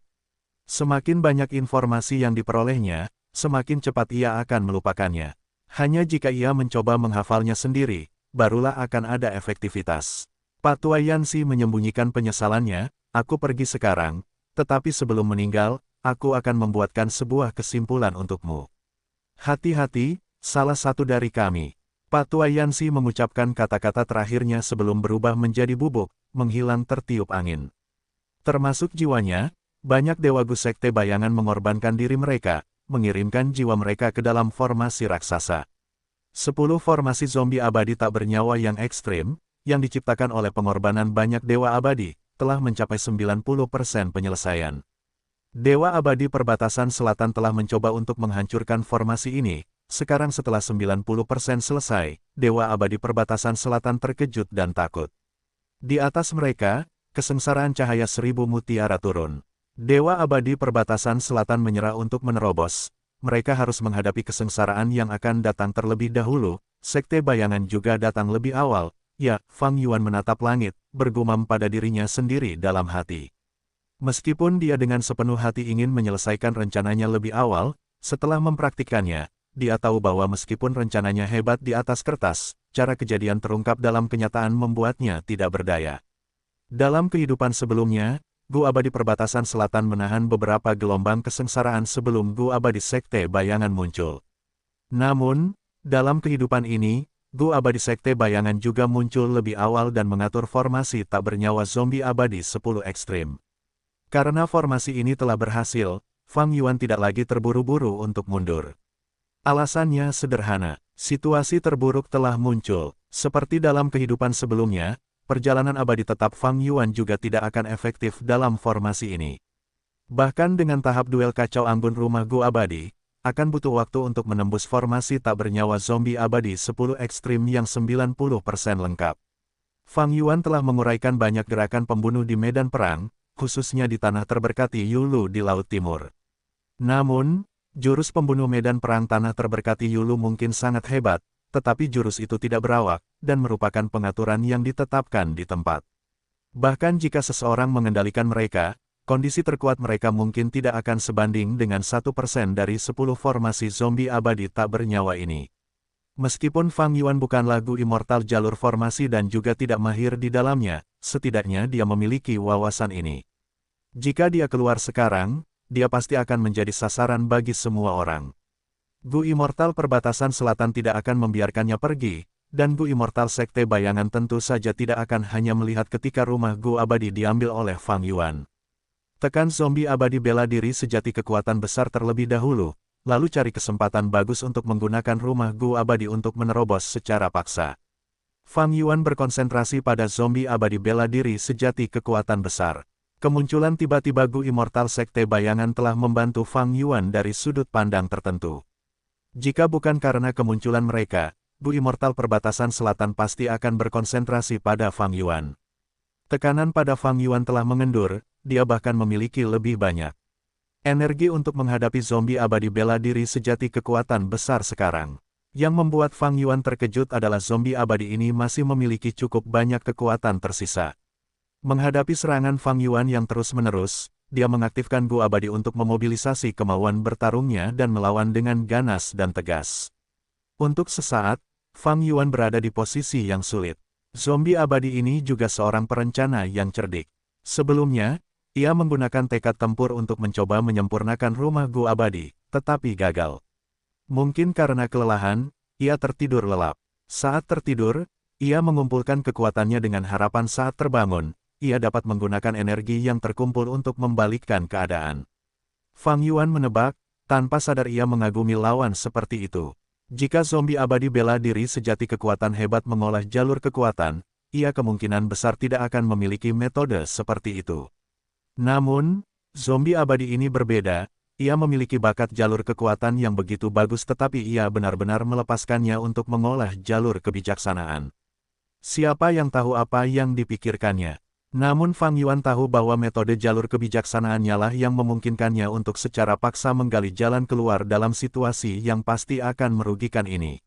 Semakin banyak informasi yang diperolehnya, semakin cepat ia akan melupakannya. Hanya jika ia mencoba menghafalnya sendiri, barulah akan ada efektivitas. Patua Yanxi menyembunyikan penyesalannya, aku pergi sekarang, tetapi sebelum meninggal, aku akan membuatkan sebuah kesimpulan untukmu. Hati-hati, salah satu dari kami. Patua Yanxi mengucapkan kata-kata terakhirnya sebelum berubah menjadi bubuk, menghilang tertiup angin. Termasuk jiwanya, banyak dewa Gu sekte bayangan mengorbankan diri mereka, mengirimkan jiwa mereka ke dalam formasi raksasa. 10 formasi zombie abadi tak bernyawa yang ekstrim, yang diciptakan oleh pengorbanan banyak dewa abadi, telah mencapai 90% penyelesaian. Dewa abadi perbatasan selatan telah mencoba untuk menghancurkan formasi ini, sekarang setelah 90% selesai, dewa abadi perbatasan selatan terkejut dan takut. Di atas mereka, kesengsaraan cahaya 1000 mutiara turun. Dewa Abadi Perbatasan Selatan menyerah untuk menerobos. Mereka harus menghadapi kesengsaraan yang akan datang terlebih dahulu. Sekte Bayangan juga datang lebih awal. Ya, Fang Yuan menatap langit, bergumam pada dirinya sendiri dalam hati. Meskipun dia dengan sepenuh hati ingin menyelesaikan rencananya lebih awal, setelah mempraktikkannya, dia tahu bahwa meskipun rencananya hebat di atas kertas, cara kejadian terungkap dalam kenyataan membuatnya tidak berdaya. Dalam kehidupan sebelumnya, Gu Abadi Perbatasan Selatan menahan beberapa gelombang kesengsaraan sebelum Gu Abadi Sekte Bayangan muncul. Namun, dalam kehidupan ini, Gu Abadi Sekte Bayangan juga muncul lebih awal dan mengatur formasi tak bernyawa zombie abadi 10 ekstrim. Karena formasi ini telah berhasil, Fang Yuan tidak lagi terburu-buru untuk mundur. Alasannya sederhana, situasi terburuk telah muncul. Seperti dalam kehidupan sebelumnya, perjalanan abadi tetap Fang Yuan juga tidak akan efektif dalam formasi ini. Bahkan dengan tahap duel kacau anggun rumah Gu Abadi, akan butuh waktu untuk menembus formasi tak bernyawa zombie abadi 10 ekstrim yang 90% lengkap. Fang Yuan telah menguraikan banyak gerakan pembunuh di medan perang, khususnya di tanah terberkati Yulu di Laut Timur. Namun, jurus pembunuh medan perang tanah terberkati Yulu mungkin sangat hebat, tetapi jurus itu tidak berawak, dan merupakan pengaturan yang ditetapkan di tempat. Bahkan jika seseorang mengendalikan mereka, kondisi terkuat mereka mungkin tidak akan sebanding dengan 1% dari 10 formasi zombie abadi tak bernyawa ini. Meskipun Fang Yuan bukan lagu immortal jalur formasi dan juga tidak mahir di dalamnya, setidaknya dia memiliki wawasan ini. Jika dia keluar sekarang, dia pasti akan menjadi sasaran bagi semua orang. Gu Immortal Perbatasan Selatan tidak akan membiarkannya pergi, dan Gu Immortal Sekte Bayangan tentu saja tidak akan hanya melihat ketika rumah Gu Abadi diambil oleh Fang Yuan. Tekan zombie abadi bela diri sejati kekuatan besar terlebih dahulu, lalu cari kesempatan bagus untuk menggunakan rumah Gu Abadi untuk menerobos secara paksa. Fang Yuan berkonsentrasi pada zombie abadi bela diri sejati kekuatan besar. Kemunculan tiba-tiba Gu Immortal Sekte Bayangan telah membantu Fang Yuan dari sudut pandang tertentu. Jika bukan karena kemunculan mereka, Gu Immortal Perbatasan Selatan pasti akan berkonsentrasi pada Fang Yuan. Tekanan pada Fang Yuan telah mengendur, dia bahkan memiliki lebih banyak energi untuk menghadapi zombie abadi bela diri sejati kekuatan besar sekarang. Yang membuat Fang Yuan terkejut adalah zombie abadi ini masih memiliki cukup banyak kekuatan tersisa. Menghadapi serangan Fang Yuan yang terus-menerus, dia mengaktifkan Gu Abadi untuk memobilisasi kemauan bertarungnya dan melawan dengan ganas dan tegas. Untuk sesaat, Fang Yuan berada di posisi yang sulit. Zombie abadi ini juga seorang perencana yang cerdik. Sebelumnya, ia menggunakan tekad tempur untuk mencoba menyempurnakan rumah Gu Abadi, tetapi gagal. Mungkin karena kelelahan, ia tertidur lelap. Saat tertidur, ia mengumpulkan kekuatannya dengan harapan saat terbangun, ia dapat menggunakan energi yang terkumpul untuk membalikkan keadaan. Fang Yuan menebak, tanpa sadar ia mengagumi lawan seperti itu. Jika zombie abadi bela diri sejati kekuatan hebat mengolah jalur kekuatan, ia kemungkinan besar tidak akan memiliki metode seperti itu. Namun, zombie abadi ini berbeda, ia memiliki bakat jalur kekuatan yang begitu bagus tetapi ia benar-benar melepaskannya untuk mengolah jalur kebijaksanaan. Siapa yang tahu apa yang dipikirkannya? Namun Fang Yuan tahu bahwa metode jalur kebijaksanaannya lah yang memungkinkannya untuk secara paksa menggali jalan keluar dalam situasi yang pasti akan merugikan ini.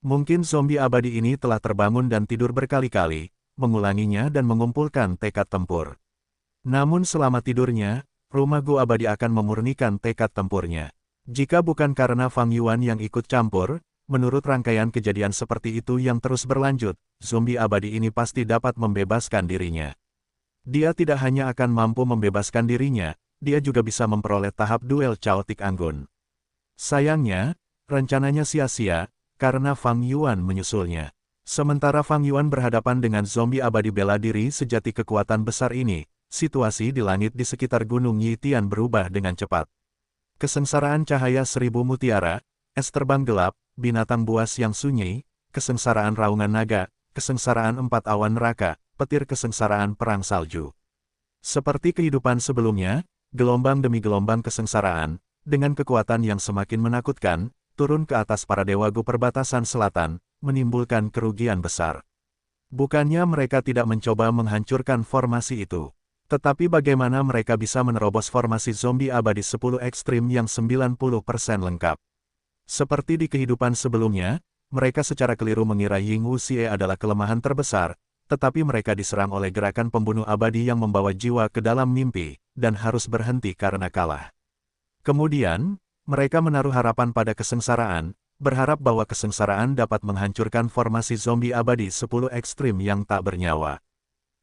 Mungkin zombie abadi ini telah terbangun dan tidur berkali-kali, mengulanginya dan mengumpulkan tekad tempur. Namun selama tidurnya, rumah Gu Abadi akan memurnikan tekad tempurnya. Jika bukan karena Fang Yuan yang ikut campur, menurut rangkaian kejadian seperti itu yang terus berlanjut, zombie abadi ini pasti dapat membebaskan dirinya. Dia tidak hanya akan mampu membebaskan dirinya, dia juga bisa memperoleh tahap duel Chaotic Anggun. Sayangnya, rencananya sia-sia, karena Fang Yuan menyusulnya. Sementara Fang Yuan berhadapan dengan zombie abadi bela diri sejati kekuatan besar ini, situasi di langit di sekitar Gunung Yitian berubah dengan cepat. Kesengsaraan cahaya 1000 mutiara, es terbang gelap, binatang buas yang sunyi, kesengsaraan raungan naga, kesengsaraan 4 awan neraka, petir kesengsaraan perang salju. Seperti kehidupan sebelumnya, gelombang demi gelombang kesengsaraan, dengan kekuatan yang semakin menakutkan, turun ke atas para dewa Gu Perbatasan Selatan, menimbulkan kerugian besar. Bukannya mereka tidak mencoba menghancurkan formasi itu. Tetapi bagaimana mereka bisa menerobos formasi zombie abadi 10 ekstrim yang 90% lengkap? Seperti di kehidupan sebelumnya, mereka secara keliru mengira Ying Wuxie adalah kelemahan terbesar, tetapi mereka diserang oleh gerakan pembunuh abadi yang membawa jiwa ke dalam mimpi, dan harus berhenti karena kalah. Kemudian, mereka menaruh harapan pada kesengsaraan, berharap bahwa kesengsaraan dapat menghancurkan formasi zombie abadi 10 ekstrim yang tak bernyawa.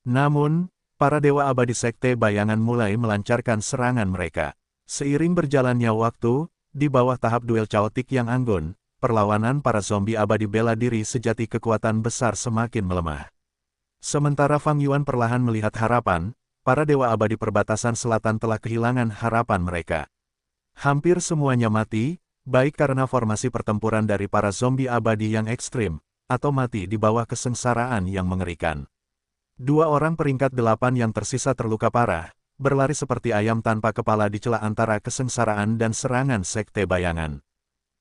Namun, para dewa abadi sekte bayangan mulai melancarkan serangan mereka. Seiring berjalannya waktu, di bawah tahap duel caotik yang anggun, perlawanan para zombie abadi bela diri sejati kekuatan besar semakin melemah. Sementara Fang Yuan perlahan melihat harapan, para dewa abadi perbatasan selatan telah kehilangan harapan mereka. Hampir semuanya mati, baik karena formasi pertempuran dari para zombie abadi yang ekstrim, atau mati di bawah kesengsaraan yang mengerikan. 2 orang peringkat 8 yang tersisa terluka parah, berlari seperti ayam tanpa kepala di celah antara kesengsaraan dan serangan sekte bayangan.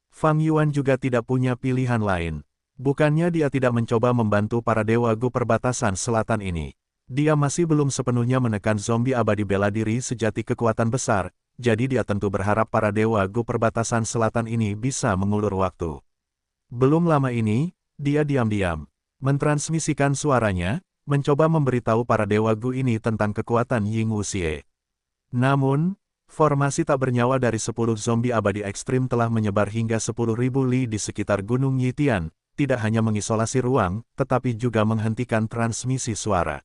Fang Yuan juga tidak punya pilihan lain. Bukannya dia tidak mencoba membantu para dewa Gu perbatasan selatan ini. Dia masih belum sepenuhnya menekan zombie abadi bela diri sejati kekuatan besar, jadi dia tentu berharap para dewa Gu perbatasan selatan ini bisa mengulur waktu. Belum lama ini, dia diam-diam mentransmisikan suaranya, mencoba memberitahu para dewa Gu ini tentang kekuatan Ying Wuxie. Namun, formasi tak bernyawa dari 10 zombie abadi ekstrim telah menyebar hingga 10.000 li di sekitar Gunung Yitian, tidak hanya mengisolasi ruang, tetapi juga menghentikan transmisi suara.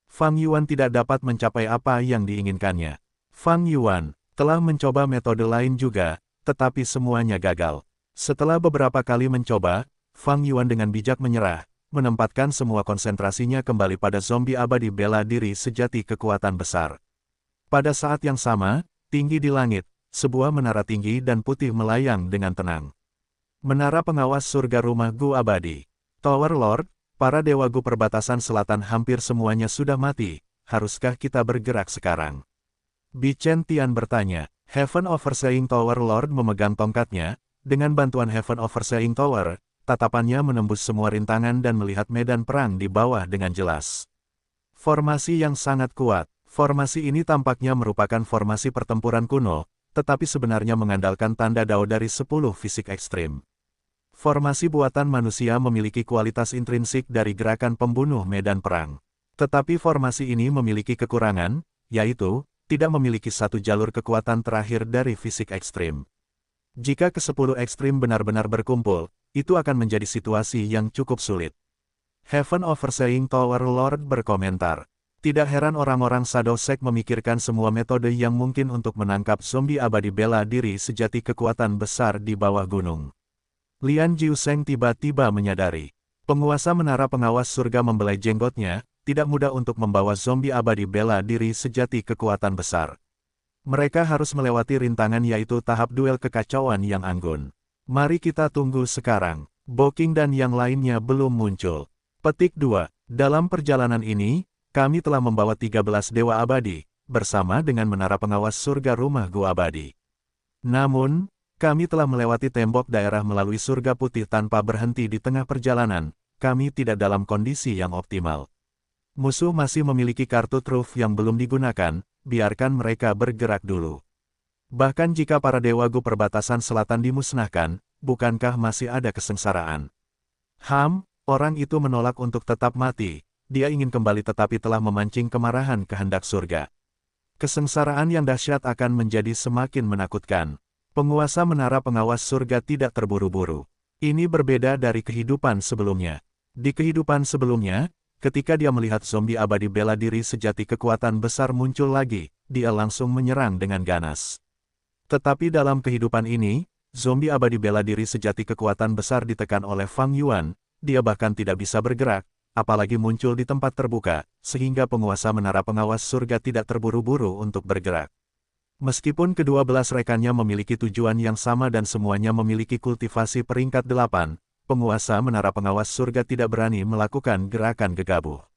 Fang Yuan tidak dapat mencapai apa yang diinginkannya. Fang Yuan telah mencoba metode lain juga, tetapi semuanya gagal. Setelah beberapa kali mencoba, Fang Yuan dengan bijak menyerah, menempatkan semua konsentrasinya kembali pada zombie abadi bela diri sejati kekuatan besar. Pada saat yang sama, tinggi di langit, sebuah menara tinggi dan putih melayang dengan tenang. Menara pengawas surga rumah Gu abadi. Tower Lord, para dewa Gu perbatasan selatan hampir semuanya sudah mati, haruskah kita bergerak sekarang? Bi Chen Tian bertanya. Heaven Overseeing Tower Lord memegang tongkatnya, dengan bantuan Heaven Overseeing Tower, tatapannya menembus semua rintangan dan melihat medan perang di bawah dengan jelas. Formasi yang sangat kuat. Formasi ini tampaknya merupakan formasi pertempuran kuno, tetapi sebenarnya mengandalkan tanda Dao dari 10 fisik ekstrim. Formasi buatan manusia memiliki kualitas intrinsik dari gerakan pembunuh medan perang. Tetapi formasi ini memiliki kekurangan, yaitu, tidak memiliki satu jalur kekuatan terakhir dari fisik ekstrim. Jika ke-10 ekstrim benar-benar berkumpul, itu akan menjadi situasi yang cukup sulit. Heaven Overseeing Tower Lord berkomentar. Tidak heran orang-orang Shadow Sect memikirkan semua metode yang mungkin untuk menangkap zombie abadi bela diri sejati kekuatan besar di bawah gunung. Lian Jiusheng tiba-tiba menyadari. Penguasa menara pengawas surga membelai jenggotnya, tidak mudah untuk membawa zombie abadi bela diri sejati kekuatan besar. Mereka harus melewati rintangan yaitu tahap duel kekacauan yang anggun. Mari kita tunggu sekarang. Bo King dan yang lainnya belum muncul. Petik 2. Dalam perjalanan ini, kami telah membawa 13 dewa abadi, bersama dengan menara pengawas surga rumah Gu abadi. Namun, kami telah melewati tembok daerah melalui surga putih tanpa berhenti di tengah perjalanan, kami tidak dalam kondisi yang optimal. Musuh masih memiliki kartu truf yang belum digunakan, biarkan mereka bergerak dulu. Bahkan jika para dewa Gu perbatasan selatan dimusnahkan, bukankah masih ada kesengsaraan? Orang itu menolak untuk tetap mati, dia ingin kembali tetapi telah memancing kemarahan kehendak surga. Kesengsaraan yang dahsyat akan menjadi semakin menakutkan. Penguasa menara pengawas surga tidak terburu-buru. Ini berbeda dari kehidupan sebelumnya. Di kehidupan sebelumnya, ketika dia melihat zombie abadi bela diri sejati kekuatan besar muncul lagi, dia langsung menyerang dengan ganas. Tetapi dalam kehidupan ini, zombie abadi bela diri sejati kekuatan besar ditekan oleh Fang Yuan, dia bahkan tidak bisa bergerak, apalagi muncul di tempat terbuka, sehingga penguasa menara pengawas surga tidak terburu-buru untuk bergerak. Meskipun kedua-belas rekannya memiliki tujuan yang sama dan semuanya memiliki kultivasi peringkat 8, penguasa menara pengawas surga tidak berani melakukan gerakan gegabah.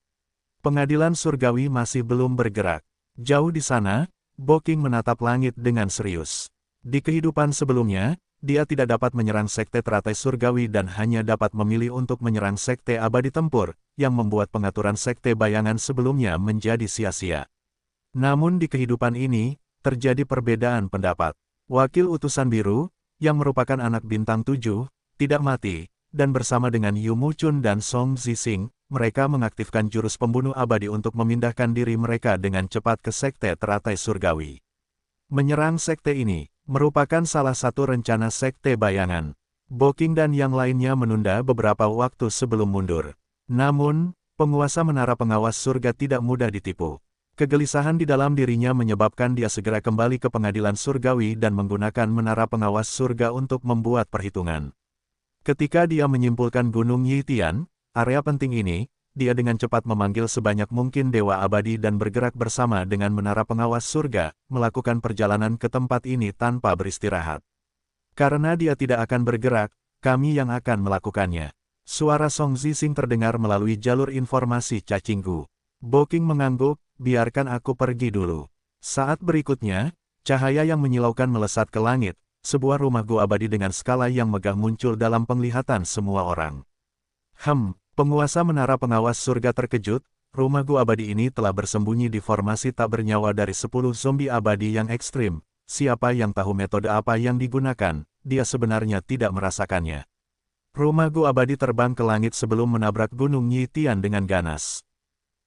Pengadilan surgawi masih belum bergerak. Jauh di sana, Bo King menatap langit dengan serius. Di kehidupan sebelumnya, dia tidak dapat menyerang sekte teratai surgawi dan hanya dapat memilih untuk menyerang sekte abadi tempur, yang membuat pengaturan sekte bayangan sebelumnya menjadi sia-sia. Namun di kehidupan ini, terjadi perbedaan pendapat. Wakil utusan biru, yang merupakan anak bintang 7, tidak mati, dan bersama dengan Yu Muchun dan Song Zixing, mereka mengaktifkan jurus pembunuh abadi untuk memindahkan diri mereka dengan cepat ke sekte teratai surgawi. Menyerang sekte ini, merupakan salah satu rencana sekte bayangan. Boking dan yang lainnya menunda beberapa waktu sebelum mundur. Namun, penguasa menara pengawas surga tidak mudah ditipu. Kegelisahan di dalam dirinya menyebabkan dia segera kembali ke pengadilan surgawi dan menggunakan menara pengawas surga untuk membuat perhitungan. Ketika dia menyimpulkan Gunung Yitian, area penting ini, dia dengan cepat memanggil sebanyak mungkin dewa abadi dan bergerak bersama dengan menara pengawas surga, melakukan perjalanan ke tempat ini tanpa beristirahat. Karena dia tidak akan bergerak, kami yang akan melakukannya. Suara Song Zixing terdengar melalui jalur informasi Cacinggu. Boking mengangguk, biarkan aku pergi dulu. Saat berikutnya, cahaya yang menyilaukan melesat ke langit, sebuah rumah gua abadi dengan skala yang megah muncul dalam penglihatan semua orang. Penguasa menara pengawas surga terkejut, rumah gua abadi ini telah bersembunyi di formasi tak bernyawa dari 10 zombie abadi yang ekstrim. Siapa yang tahu metode apa yang digunakan, dia sebenarnya tidak merasakannya. Rumah gua abadi terbang ke langit sebelum menabrak Gunung Yitian dengan ganas.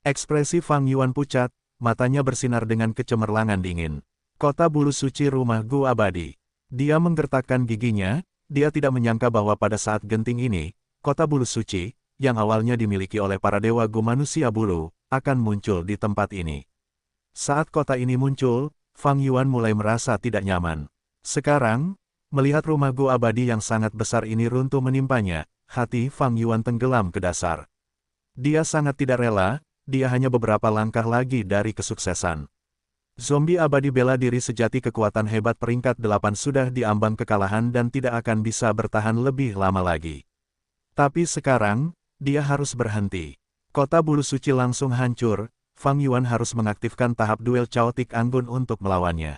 Ekspresi Fang Yuan pucat, matanya bersinar dengan kecemerlangan dingin. Kota bulu suci rumah gua abadi. Dia menggertakkan giginya, dia tidak menyangka bahwa pada saat genting ini, kota bulu suci, yang awalnya dimiliki oleh para dewa gua manusia bulu, akan muncul di tempat ini. Saat kota ini muncul, Fang Yuan mulai merasa tidak nyaman. Sekarang, melihat rumah gua abadi yang sangat besar ini runtuh menimpanya, hati Fang Yuan tenggelam ke dasar. Dia sangat tidak rela, dia hanya beberapa langkah lagi dari kesuksesan. Zombie abadi bela diri sejati kekuatan hebat peringkat 8 sudah diambang kekalahan dan tidak akan bisa bertahan lebih lama lagi. Tapi sekarang, dia harus berhenti. Kota bulu suci langsung hancur, Fang Yuan harus mengaktifkan tahap duel Chaotic Anggun untuk melawannya.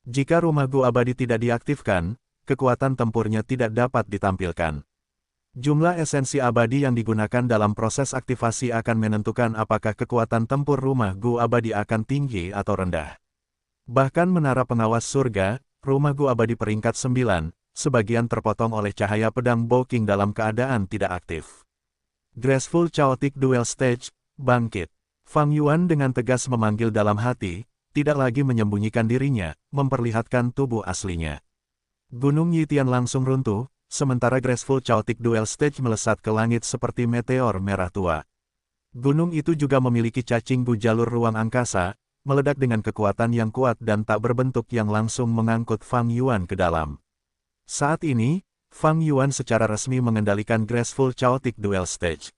Jika rumah gua abadi tidak diaktifkan, kekuatan tempurnya tidak dapat ditampilkan. Jumlah esensi abadi yang digunakan dalam proses aktivasi akan menentukan apakah kekuatan tempur rumah gua abadi akan tinggi atau rendah. Bahkan menara pengawas surga, rumah gua abadi peringkat 9, sebagian terpotong oleh cahaya pedang Boking dalam keadaan tidak aktif. Graceful Chaotic Duel Stage, bangkit. Fang Yuan dengan tegas memanggil dalam hati, tidak lagi menyembunyikan dirinya, memperlihatkan tubuh aslinya. Gunung Yitian langsung runtuh, sementara Graceful Chaotic Duel Stage melesat ke langit seperti meteor merah tua. Gunung itu juga memiliki cacinggu jalur ruang angkasa, meledak dengan kekuatan yang kuat dan tak berbentuk yang langsung mengangkut Fang Yuan ke dalam. Saat ini, Fang Yuan secara resmi mengendalikan Graceful Chaotic Duel Stage.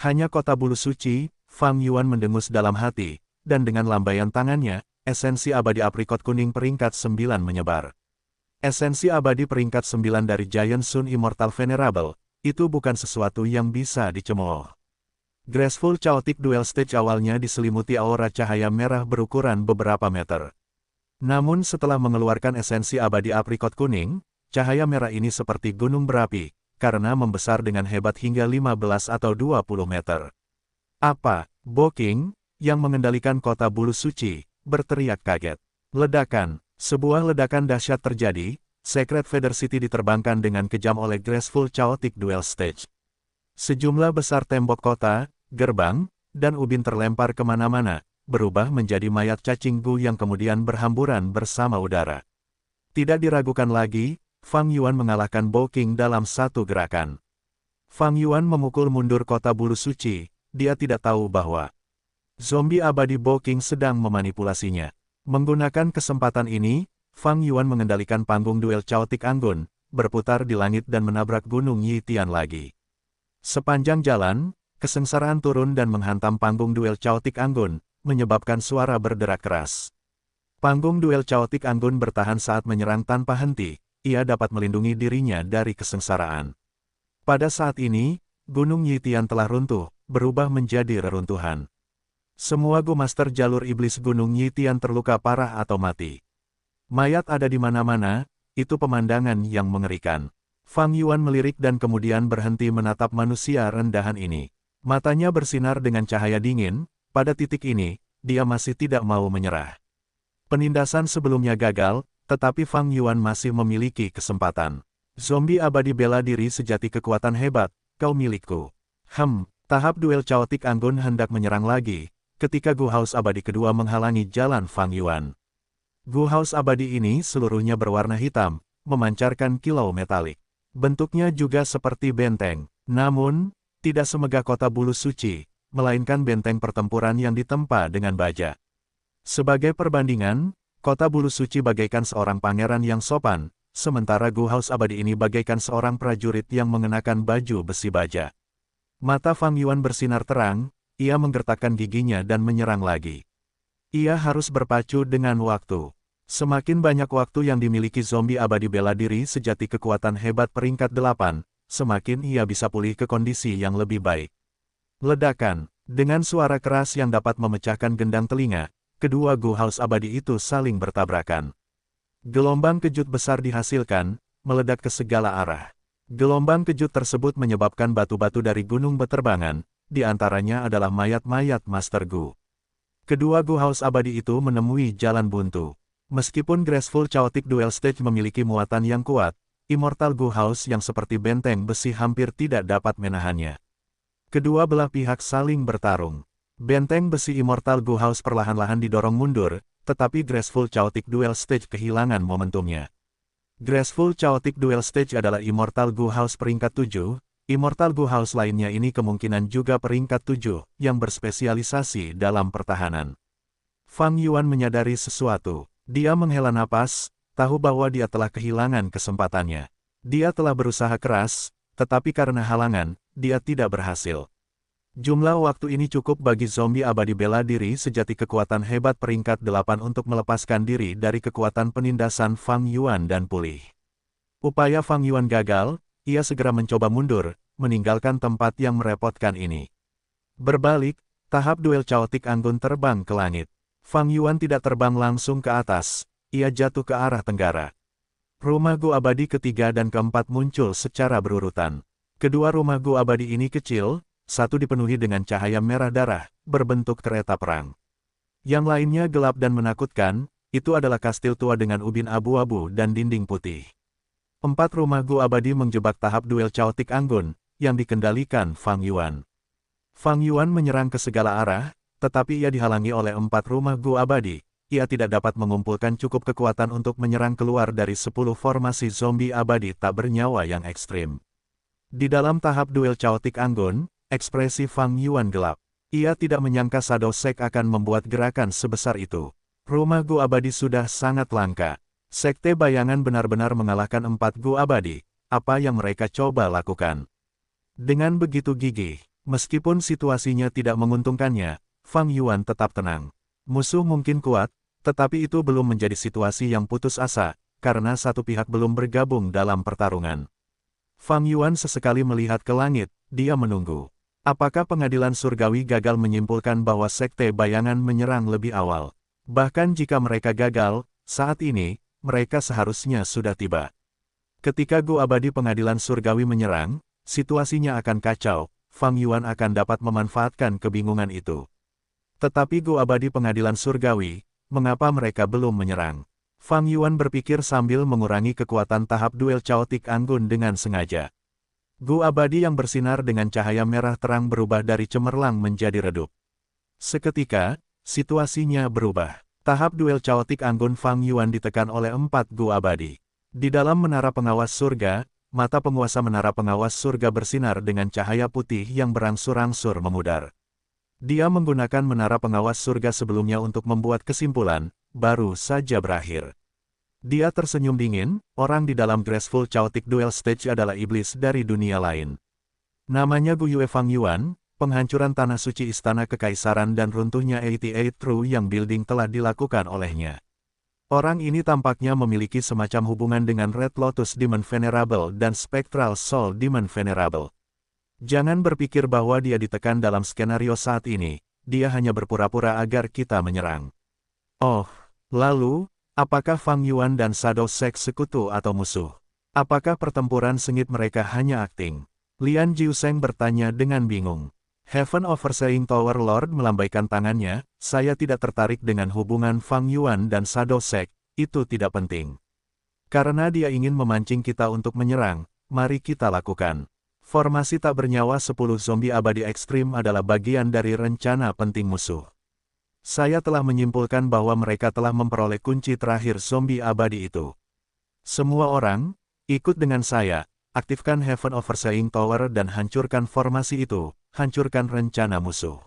Hanya kota bulu suci, Fang Yuan mendengus dalam hati, dan dengan lambaian tangannya, esensi abadi aprikot kuning peringkat 9 menyebar. Esensi abadi peringkat 9 dari Giant Sun Immortal Venerable, itu bukan sesuatu yang bisa dicemooh. Graceful Chaotic Duel Stage awalnya diselimuti aura cahaya merah berukuran beberapa meter. Namun setelah mengeluarkan esensi abadi aprikot kuning, cahaya merah ini seperti gunung berapi, karena membesar dengan hebat hingga 15 atau 20 meter. Apa, Boking, yang mengendalikan kota bulu suci, berteriak kaget. Ledakan. Sebuah ledakan dahsyat terjadi, Secret Feather City diterbangkan dengan kejam oleh Graceful Chaotic Duel Stage. Sejumlah besar tembok kota, gerbang, dan ubin terlempar kemana-mana, berubah menjadi mayat cacinggu yang kemudian berhamburan bersama udara. Tidak diragukan lagi, Fang Yuan mengalahkan Boking dalam satu gerakan. Fang Yuan memukul mundur kota bulu suci, dia tidak tahu bahwa zombie abadi Boking sedang memanipulasinya. Menggunakan kesempatan ini, Fang Yuan mengendalikan panggung duel Chaotic Anggun, berputar di langit dan menabrak Gunung Yitian lagi. Sepanjang jalan, kesengsaraan turun dan menghantam panggung duel Chaotic Anggun, menyebabkan suara berderak keras. Panggung duel Chaotic Anggun bertahan saat menyerang tanpa henti, ia dapat melindungi dirinya dari kesengsaraan. Pada saat ini, Gunung Yitian telah runtuh, berubah menjadi reruntuhan. Semua Gua Master jalur iblis Gunung Yitian terluka parah atau mati. Mayat ada di mana-mana, itu pemandangan yang mengerikan. Fang Yuan melirik dan kemudian berhenti menatap manusia rendahan ini. Matanya bersinar dengan cahaya dingin, pada titik ini, dia masih tidak mau menyerah. Penindasan sebelumnya gagal, tetapi Fang Yuan masih memiliki kesempatan. Zombie abadi bela diri sejati kekuatan hebat, kau milikku. Tahap duel caotik anggun hendak menyerang lagi, ketika Gu Haus abadi kedua menghalangi jalan Fang Yuan. Gu Haus abadi ini seluruhnya berwarna hitam, memancarkan kilau metalik. Bentuknya juga seperti benteng, namun, tidak semegah kota bulu suci, melainkan benteng pertempuran yang ditempa dengan baja. Sebagai perbandingan, kota bulu suci bagaikan seorang pangeran yang sopan, sementara Gu Haus abadi ini bagaikan seorang prajurit yang mengenakan baju besi baja. Mata Fang Yuan bersinar terang, ia menggertakkan giginya dan menyerang lagi. Ia harus berpacu dengan waktu. Semakin banyak waktu yang dimiliki zombie abadi bela diri sejati kekuatan hebat peringkat 8, semakin ia bisa pulih ke kondisi yang lebih baik. Ledakan, dengan suara keras yang dapat memecahkan gendang telinga, kedua Gu Haus abadi itu saling bertabrakan. Gelombang kejut besar dihasilkan, meledak ke segala arah. Gelombang kejut tersebut menyebabkan batu-batu dari gunung beterbangan, di antaranya adalah mayat-mayat Master Gu. Kedua Gu Haus abadi itu menemui jalan buntu. Meskipun Graceful Chaotic Duel Stage memiliki muatan yang kuat, Immortal Gu Haus yang seperti benteng besi hampir tidak dapat menahannya. Kedua belah pihak saling bertarung. Benteng besi Immortal Gu Haus perlahan-lahan didorong mundur, tetapi Graceful Chaotic Duel Stage kehilangan momentumnya. Graceful Chaotic Duel Stage adalah Immortal Gu Haus peringkat 7, Immortal Gu Haus lainnya ini kemungkinan juga peringkat 7, yang berspesialisasi dalam pertahanan. Fang Yuan menyadari sesuatu. Dia menghela napas, tahu bahwa dia telah kehilangan kesempatannya. Dia telah berusaha keras, tetapi karena halangan, dia tidak berhasil. Jumlah waktu ini cukup bagi zombie abadi bela diri sejati kekuatan hebat peringkat 8 untuk melepaskan diri dari kekuatan penindasan Fang Yuan dan pulih. Upaya Fang Yuan gagal, ia segera mencoba mundur, meninggalkan tempat yang merepotkan ini. Berbalik, tahap duel caotik anggun terbang ke langit. Fang Yuan tidak terbang langsung ke atas, ia jatuh ke arah tenggara. Rumah Gu abadi ketiga dan keempat muncul secara berurutan. Kedua rumah Gu abadi ini kecil, satu dipenuhi dengan cahaya merah darah, berbentuk kereta perang. Yang lainnya gelap dan menakutkan, itu adalah kastil tua dengan ubin abu-abu dan dinding putih. 4 rumah Gu abadi menjebak tahap duel caotik anggun, yang dikendalikan Fang Yuan. Fang Yuan menyerang ke segala arah, tetapi ia dihalangi oleh 4 rumah Gu abadi. Ia tidak dapat mengumpulkan cukup kekuatan untuk menyerang keluar dari 10 formasi zombie abadi tak bernyawa yang ekstrim. Di dalam tahap duel caotik anggun, ekspresi Fang Yuan gelap. Ia tidak menyangka Shadow Sect akan membuat gerakan sebesar itu. Rumah Gu abadi sudah sangat langka. Sekte bayangan benar-benar mengalahkan 4 Gu abadi. Apa yang mereka coba lakukan? Dengan begitu gigih, meskipun situasinya tidak menguntungkannya, Fang Yuan tetap tenang. Musuh mungkin kuat, tetapi itu belum menjadi situasi yang putus asa, karena satu pihak belum bergabung dalam pertarungan. Fang Yuan sesekali melihat ke langit, dia menunggu. Apakah pengadilan surgawi gagal menyimpulkan bahwa sekte bayangan menyerang lebih awal? Bahkan jika mereka gagal, saat ini, mereka seharusnya sudah tiba. Ketika Gu abadi pengadilan surgawi menyerang, situasinya akan kacau, Fang Yuan akan dapat memanfaatkan kebingungan itu. Tetapi Gu abadi pengadilan surgawi, mengapa mereka belum menyerang? Fang Yuan berpikir sambil mengurangi kekuatan tahap duel caotik anggun dengan sengaja. Gu abadi yang bersinar dengan cahaya merah terang berubah dari cemerlang menjadi redup. Seketika, situasinya berubah. Tahap duel caotik anggun Fang Yuan ditekan oleh 4 Gu abadi. Di dalam menara pengawas surga, mata penguasa menara pengawas surga bersinar dengan cahaya putih yang berangsur-angsur memudar. Dia menggunakan menara pengawas surga sebelumnya untuk membuat kesimpulan, baru saja berakhir. Dia tersenyum dingin, orang di dalam Graceful Chaotic Duel Stage adalah iblis dari dunia lain. Namanya Gu Yue Fang Yuan, penghancuran tanah suci istana kekaisaran dan runtuhnya 88 True yang building telah dilakukan olehnya. Orang ini tampaknya memiliki semacam hubungan dengan Red Lotus Demon Venerable dan Spectral Soul Demon Venerable. Jangan berpikir bahwa dia ditekan dalam skenario saat ini, dia hanya berpura-pura agar kita menyerang. Oh, lalu, apakah Fang Yuan dan Shadow Sect sekutu atau musuh? Apakah pertempuran sengit mereka hanya akting? Lian Jiuseng bertanya dengan bingung. Heaven Overseeing Tower Lord melambaikan tangannya, saya tidak tertarik dengan hubungan Fang Yuan dan Shadow Sect, itu tidak penting. Karena dia ingin memancing kita untuk menyerang, mari kita lakukan. Formasi tak bernyawa 10 zombie abadi ekstrim adalah bagian dari rencana penting musuh. Saya telah menyimpulkan bahwa mereka telah memperoleh kunci terakhir zombie abadi itu. Semua orang, ikut dengan saya, aktifkan Heaven Overseeing Tower dan hancurkan formasi itu, hancurkan rencana musuh.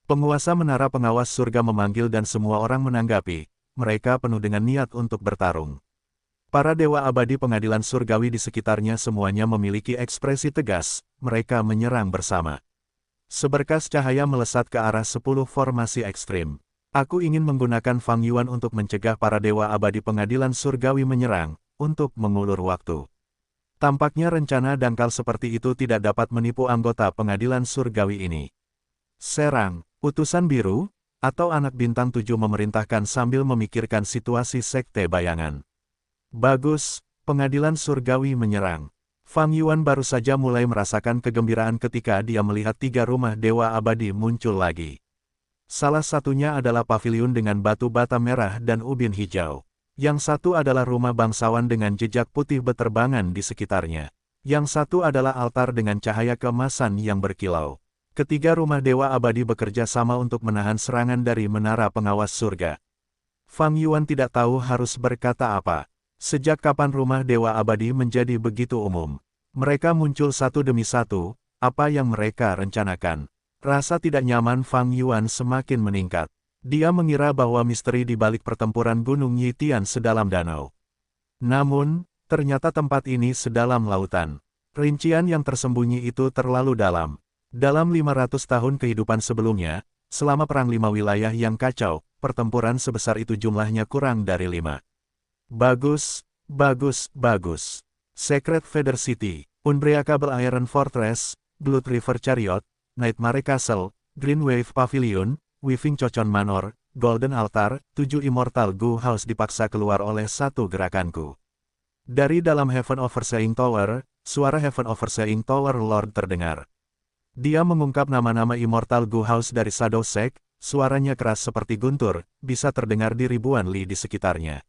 Penguasa menara pengawas surga memanggil dan semua orang menanggapi, mereka penuh dengan niat untuk bertarung. Para dewa abadi pengadilan surgawi di sekitarnya semuanya memiliki ekspresi tegas, mereka menyerang bersama. Seberkas cahaya melesat ke arah 10 formasi ekstrim. Aku ingin menggunakan Fang Yuan untuk mencegah para dewa abadi pengadilan surgawi menyerang, untuk mengulur waktu. Tampaknya rencana dangkal seperti itu tidak dapat menipu anggota pengadilan surgawi ini. Serang, utusan biru, atau anak bintang 7 memerintahkan sambil memikirkan situasi sekte bayangan. Bagus, pengadilan surgawi menyerang. Fang Yuan baru saja mulai merasakan kegembiraan ketika dia melihat 3 rumah dewa abadi muncul lagi. Salah satunya adalah paviliun dengan batu bata merah dan ubin hijau. Yang satu adalah rumah bangsawan dengan jejak putih beterbangan di sekitarnya. Yang satu adalah altar dengan cahaya keemasan yang berkilau. Ketiga rumah dewa abadi bekerja sama untuk menahan serangan dari menara pengawas surga. Fang Yuan tidak tahu harus berkata apa. Sejak kapan rumah dewa abadi menjadi begitu umum? Mereka muncul satu demi satu, apa yang mereka rencanakan? Rasa tidak nyaman Fang Yuan semakin meningkat. Dia mengira bahwa misteri di balik pertempuran Gunung Yitian sedalam danau. Namun, ternyata tempat ini sedalam lautan. Rincian yang tersembunyi itu terlalu dalam. Dalam 500 tahun kehidupan sebelumnya, selama Perang 5 Wilayah yang kacau, pertempuran sebesar itu jumlahnya kurang dari 5. Bagus, bagus, bagus. Secret Feather City, Unbreakable Iron Fortress, Blood River Chariot, Nightmare Castle, Green Wave Pavilion, Weaving Cochon Manor, Golden Altar, 7 Immortal Gu House dipaksa keluar oleh satu gerakanku. Dari dalam Heaven Overseeing Tower, suara Heaven Overseeing Tower Lord terdengar. Dia mengungkap nama-nama Immortal Gu House dari Shadow Sect, suaranya keras seperti guntur, bisa terdengar di ribuan li di sekitarnya.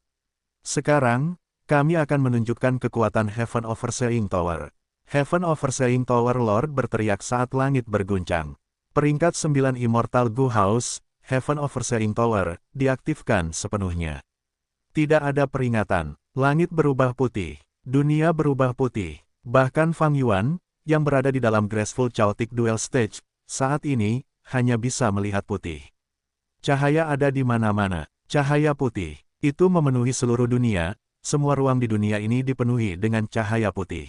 Sekarang, kami akan menunjukkan kekuatan Heaven Overseeing Tower. Heaven Overseeing Tower Lord berteriak saat langit berguncang. Peringkat 9 Immortal Gu House, Heaven Overseeing Tower, diaktifkan sepenuhnya. Tidak ada peringatan, langit berubah putih, dunia berubah putih. Bahkan Fang Yuan, yang berada di dalam Graceful Chaotic Duel Stage, saat ini, hanya bisa melihat putih. Cahaya ada di mana-mana, cahaya putih. Itu memenuhi seluruh dunia, semua ruang di dunia ini dipenuhi dengan cahaya putih.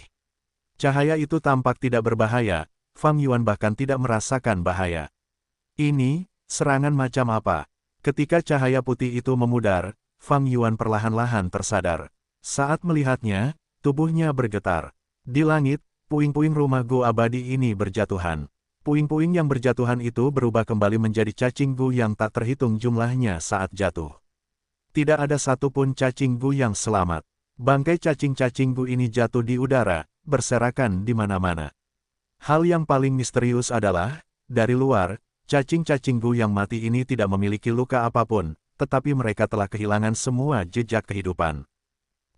Cahaya itu tampak tidak berbahaya, Fang Yuan bahkan tidak merasakan bahaya. Ini, serangan macam apa? Ketika cahaya putih itu memudar, Fang Yuan perlahan-lahan tersadar. Saat melihatnya, tubuhnya bergetar. Di langit, puing-puing rumah Gu abadi ini berjatuhan. Puing-puing yang berjatuhan itu berubah kembali menjadi cacing Gu yang tak terhitung jumlahnya saat jatuh. Tidak ada satupun cacing Gu yang selamat. Bangkai cacing-cacing Gu ini jatuh di udara, berserakan di mana-mana. Hal yang paling misterius adalah, dari luar, cacing-cacing Gu yang mati ini tidak memiliki luka apapun, tetapi mereka telah kehilangan semua jejak kehidupan.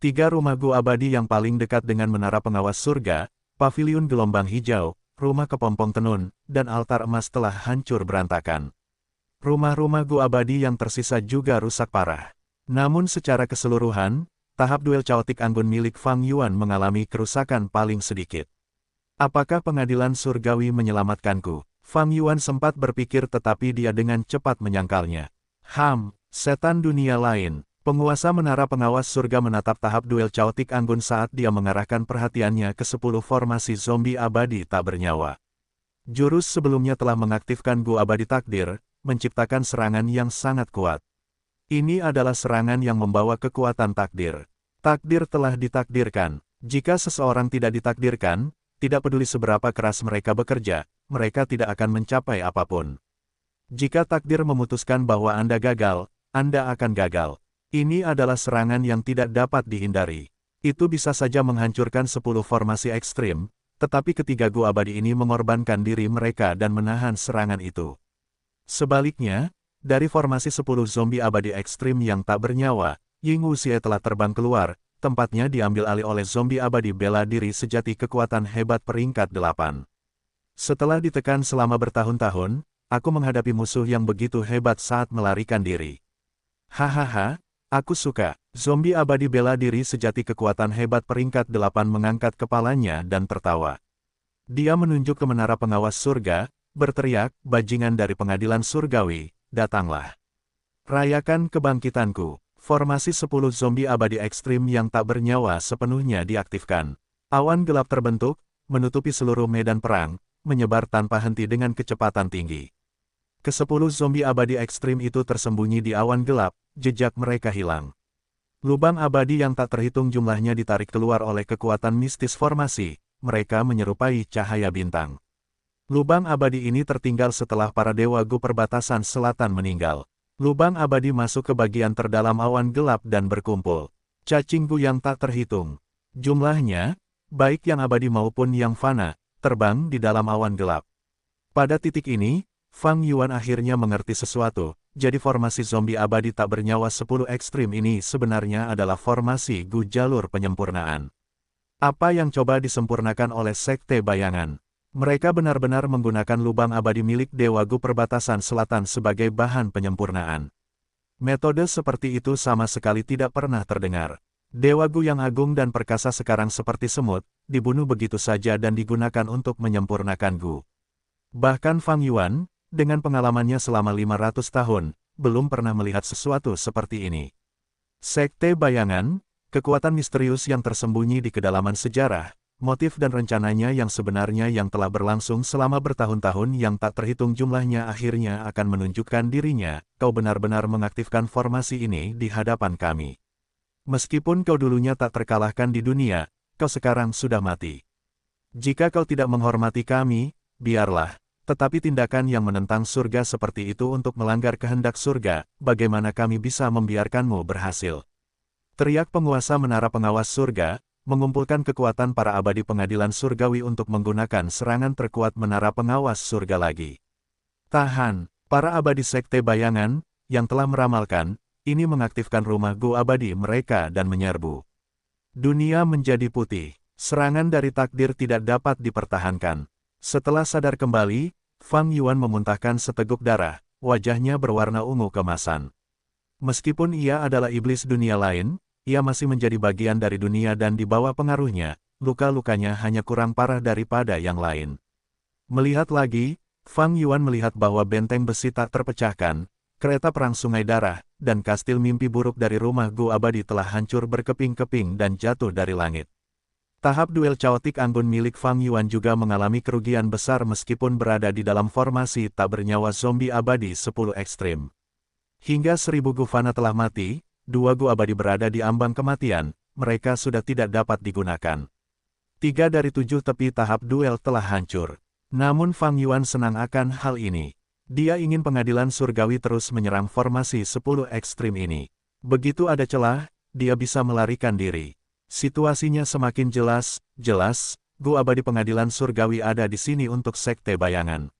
3 rumah Gu abadi yang paling dekat dengan menara pengawas surga, paviliun gelombang hijau, rumah kepompong tenun, dan altar emas telah hancur berantakan. Rumah-rumah Gu abadi yang tersisa juga rusak parah. Namun secara keseluruhan, tahap duel Chaotic Anggun milik Fang Yuan mengalami kerusakan paling sedikit. Apakah pengadilan surgawi menyelamatkanku? Fang Yuan sempat berpikir tetapi dia dengan cepat menyangkalnya. Setan dunia lain. Penguasa menara pengawas surga menatap tahap duel Chaotic Anggun saat dia mengarahkan perhatiannya ke 10 formasi zombie abadi tak bernyawa. Jurus sebelumnya telah mengaktifkan Gu abadi takdir, menciptakan serangan yang sangat kuat. Ini adalah serangan yang membawa kekuatan takdir. Takdir telah ditakdirkan. Jika seseorang tidak ditakdirkan, tidak peduli seberapa keras mereka bekerja, mereka tidak akan mencapai apapun. Jika takdir memutuskan bahwa Anda gagal, Anda akan gagal. Ini adalah serangan yang tidak dapat dihindari. Itu bisa saja menghancurkan 10 formasi ekstrim, tetapi ketiga Gu abadi ini mengorbankan diri mereka dan menahan serangan itu. Sebaliknya, dari formasi 10 zombie abadi ekstrim yang tak bernyawa, Ying Wuxie telah terbang keluar, tempatnya diambil alih oleh zombie abadi bela diri sejati kekuatan hebat peringkat 8. Setelah ditekan selama bertahun-tahun, aku menghadapi musuh yang begitu hebat saat melarikan diri. Hahaha, aku suka. Zombie abadi bela diri sejati kekuatan hebat peringkat 8 mengangkat kepalanya dan tertawa. Dia menunjuk ke menara pengawas surga, berteriak, bajingan dari pengadilan surgawi, datanglah. Rayakan kebangkitanku. Formasi 10 zombie abadi ekstrim yang tak bernyawa sepenuhnya diaktifkan. Awan gelap terbentuk, menutupi seluruh medan perang, menyebar tanpa henti dengan kecepatan tinggi. Ke-10 zombie abadi ekstrim itu tersembunyi di awan gelap, jejak mereka hilang. Lubang abadi yang tak terhitung jumlahnya ditarik keluar oleh kekuatan mistis formasi, mereka menyerupai cahaya bintang. Lubang abadi ini tertinggal setelah para dewa Gu perbatasan selatan meninggal. Lubang abadi masuk ke bagian terdalam awan gelap dan berkumpul. Cacing Gu yang tak terhitung. Jumlahnya, baik yang abadi maupun yang fana, terbang di dalam awan gelap. Pada titik ini, Fang Yuan akhirnya mengerti sesuatu, jadi formasi zombie abadi tak bernyawa 10 ekstrim ini sebenarnya adalah formasi Gu jalur penyempurnaan. Apa yang coba disempurnakan oleh Sekte Bayangan? Mereka benar-benar menggunakan lubang abadi milik Dewa Gu perbatasan selatan sebagai bahan penyempurnaan. Metode seperti itu sama sekali tidak pernah terdengar. Dewa Gu yang agung dan perkasa sekarang seperti semut, dibunuh begitu saja dan digunakan untuk menyempurnakan Gu. Bahkan Fang Yuan, dengan pengalamannya selama 500 tahun, belum pernah melihat sesuatu seperti ini. Sekte Bayangan, kekuatan misterius yang tersembunyi di kedalaman sejarah, motif dan rencananya yang sebenarnya yang telah berlangsung selama bertahun-tahun yang tak terhitung jumlahnya akhirnya akan menunjukkan dirinya, kau benar-benar mengaktifkan formasi ini di hadapan kami. Meskipun kau dulunya tak terkalahkan di dunia, kau sekarang sudah mati. Jika kau tidak menghormati kami, biarlah. Tetapi tindakan yang menentang surga seperti itu untuk melanggar kehendak surga, bagaimana kami bisa membiarkanmu berhasil? Teriak penguasa menara pengawas surga, mengumpulkan kekuatan para abadi pengadilan surgawi untuk menggunakan serangan terkuat menara pengawas surga lagi. Tahan, para abadi Sekte Bayangan, yang telah meramalkan, ini mengaktifkan rumah Gu abadi mereka dan menyerbu. Dunia menjadi putih, serangan dari takdir tidak dapat dipertahankan. Setelah sadar kembali, Fang Yuan memuntahkan seteguk darah, wajahnya berwarna ungu kemasan. Meskipun ia adalah iblis dunia lain, ia masih menjadi bagian dari dunia dan di bawah pengaruhnya, luka-lukanya hanya kurang parah daripada yang lain. Melihat lagi, Fang Yuan melihat bahwa benteng besi tak terpecahkan, kereta perang sungai darah, dan kastil mimpi buruk dari rumah Gu abadi telah hancur berkeping-keping dan jatuh dari langit. Tahap duel caotik anggun milik Fang Yuan juga mengalami kerugian besar meskipun berada di dalam formasi tak bernyawa zombie abadi 10 ekstrim. Hingga 1000 Gu fana telah mati, 2 Gu abadi berada di ambang kematian, mereka sudah tidak dapat digunakan. 3 dari 7 tepi tahap duel telah hancur. Namun Fang Yuan senang akan hal ini. Dia ingin pengadilan surgawi terus menyerang formasi 10 ekstrim ini. Begitu ada celah, dia bisa melarikan diri. Situasinya semakin jelas, Gu abadi pengadilan surgawi ada di sini untuk Sekte Bayangan.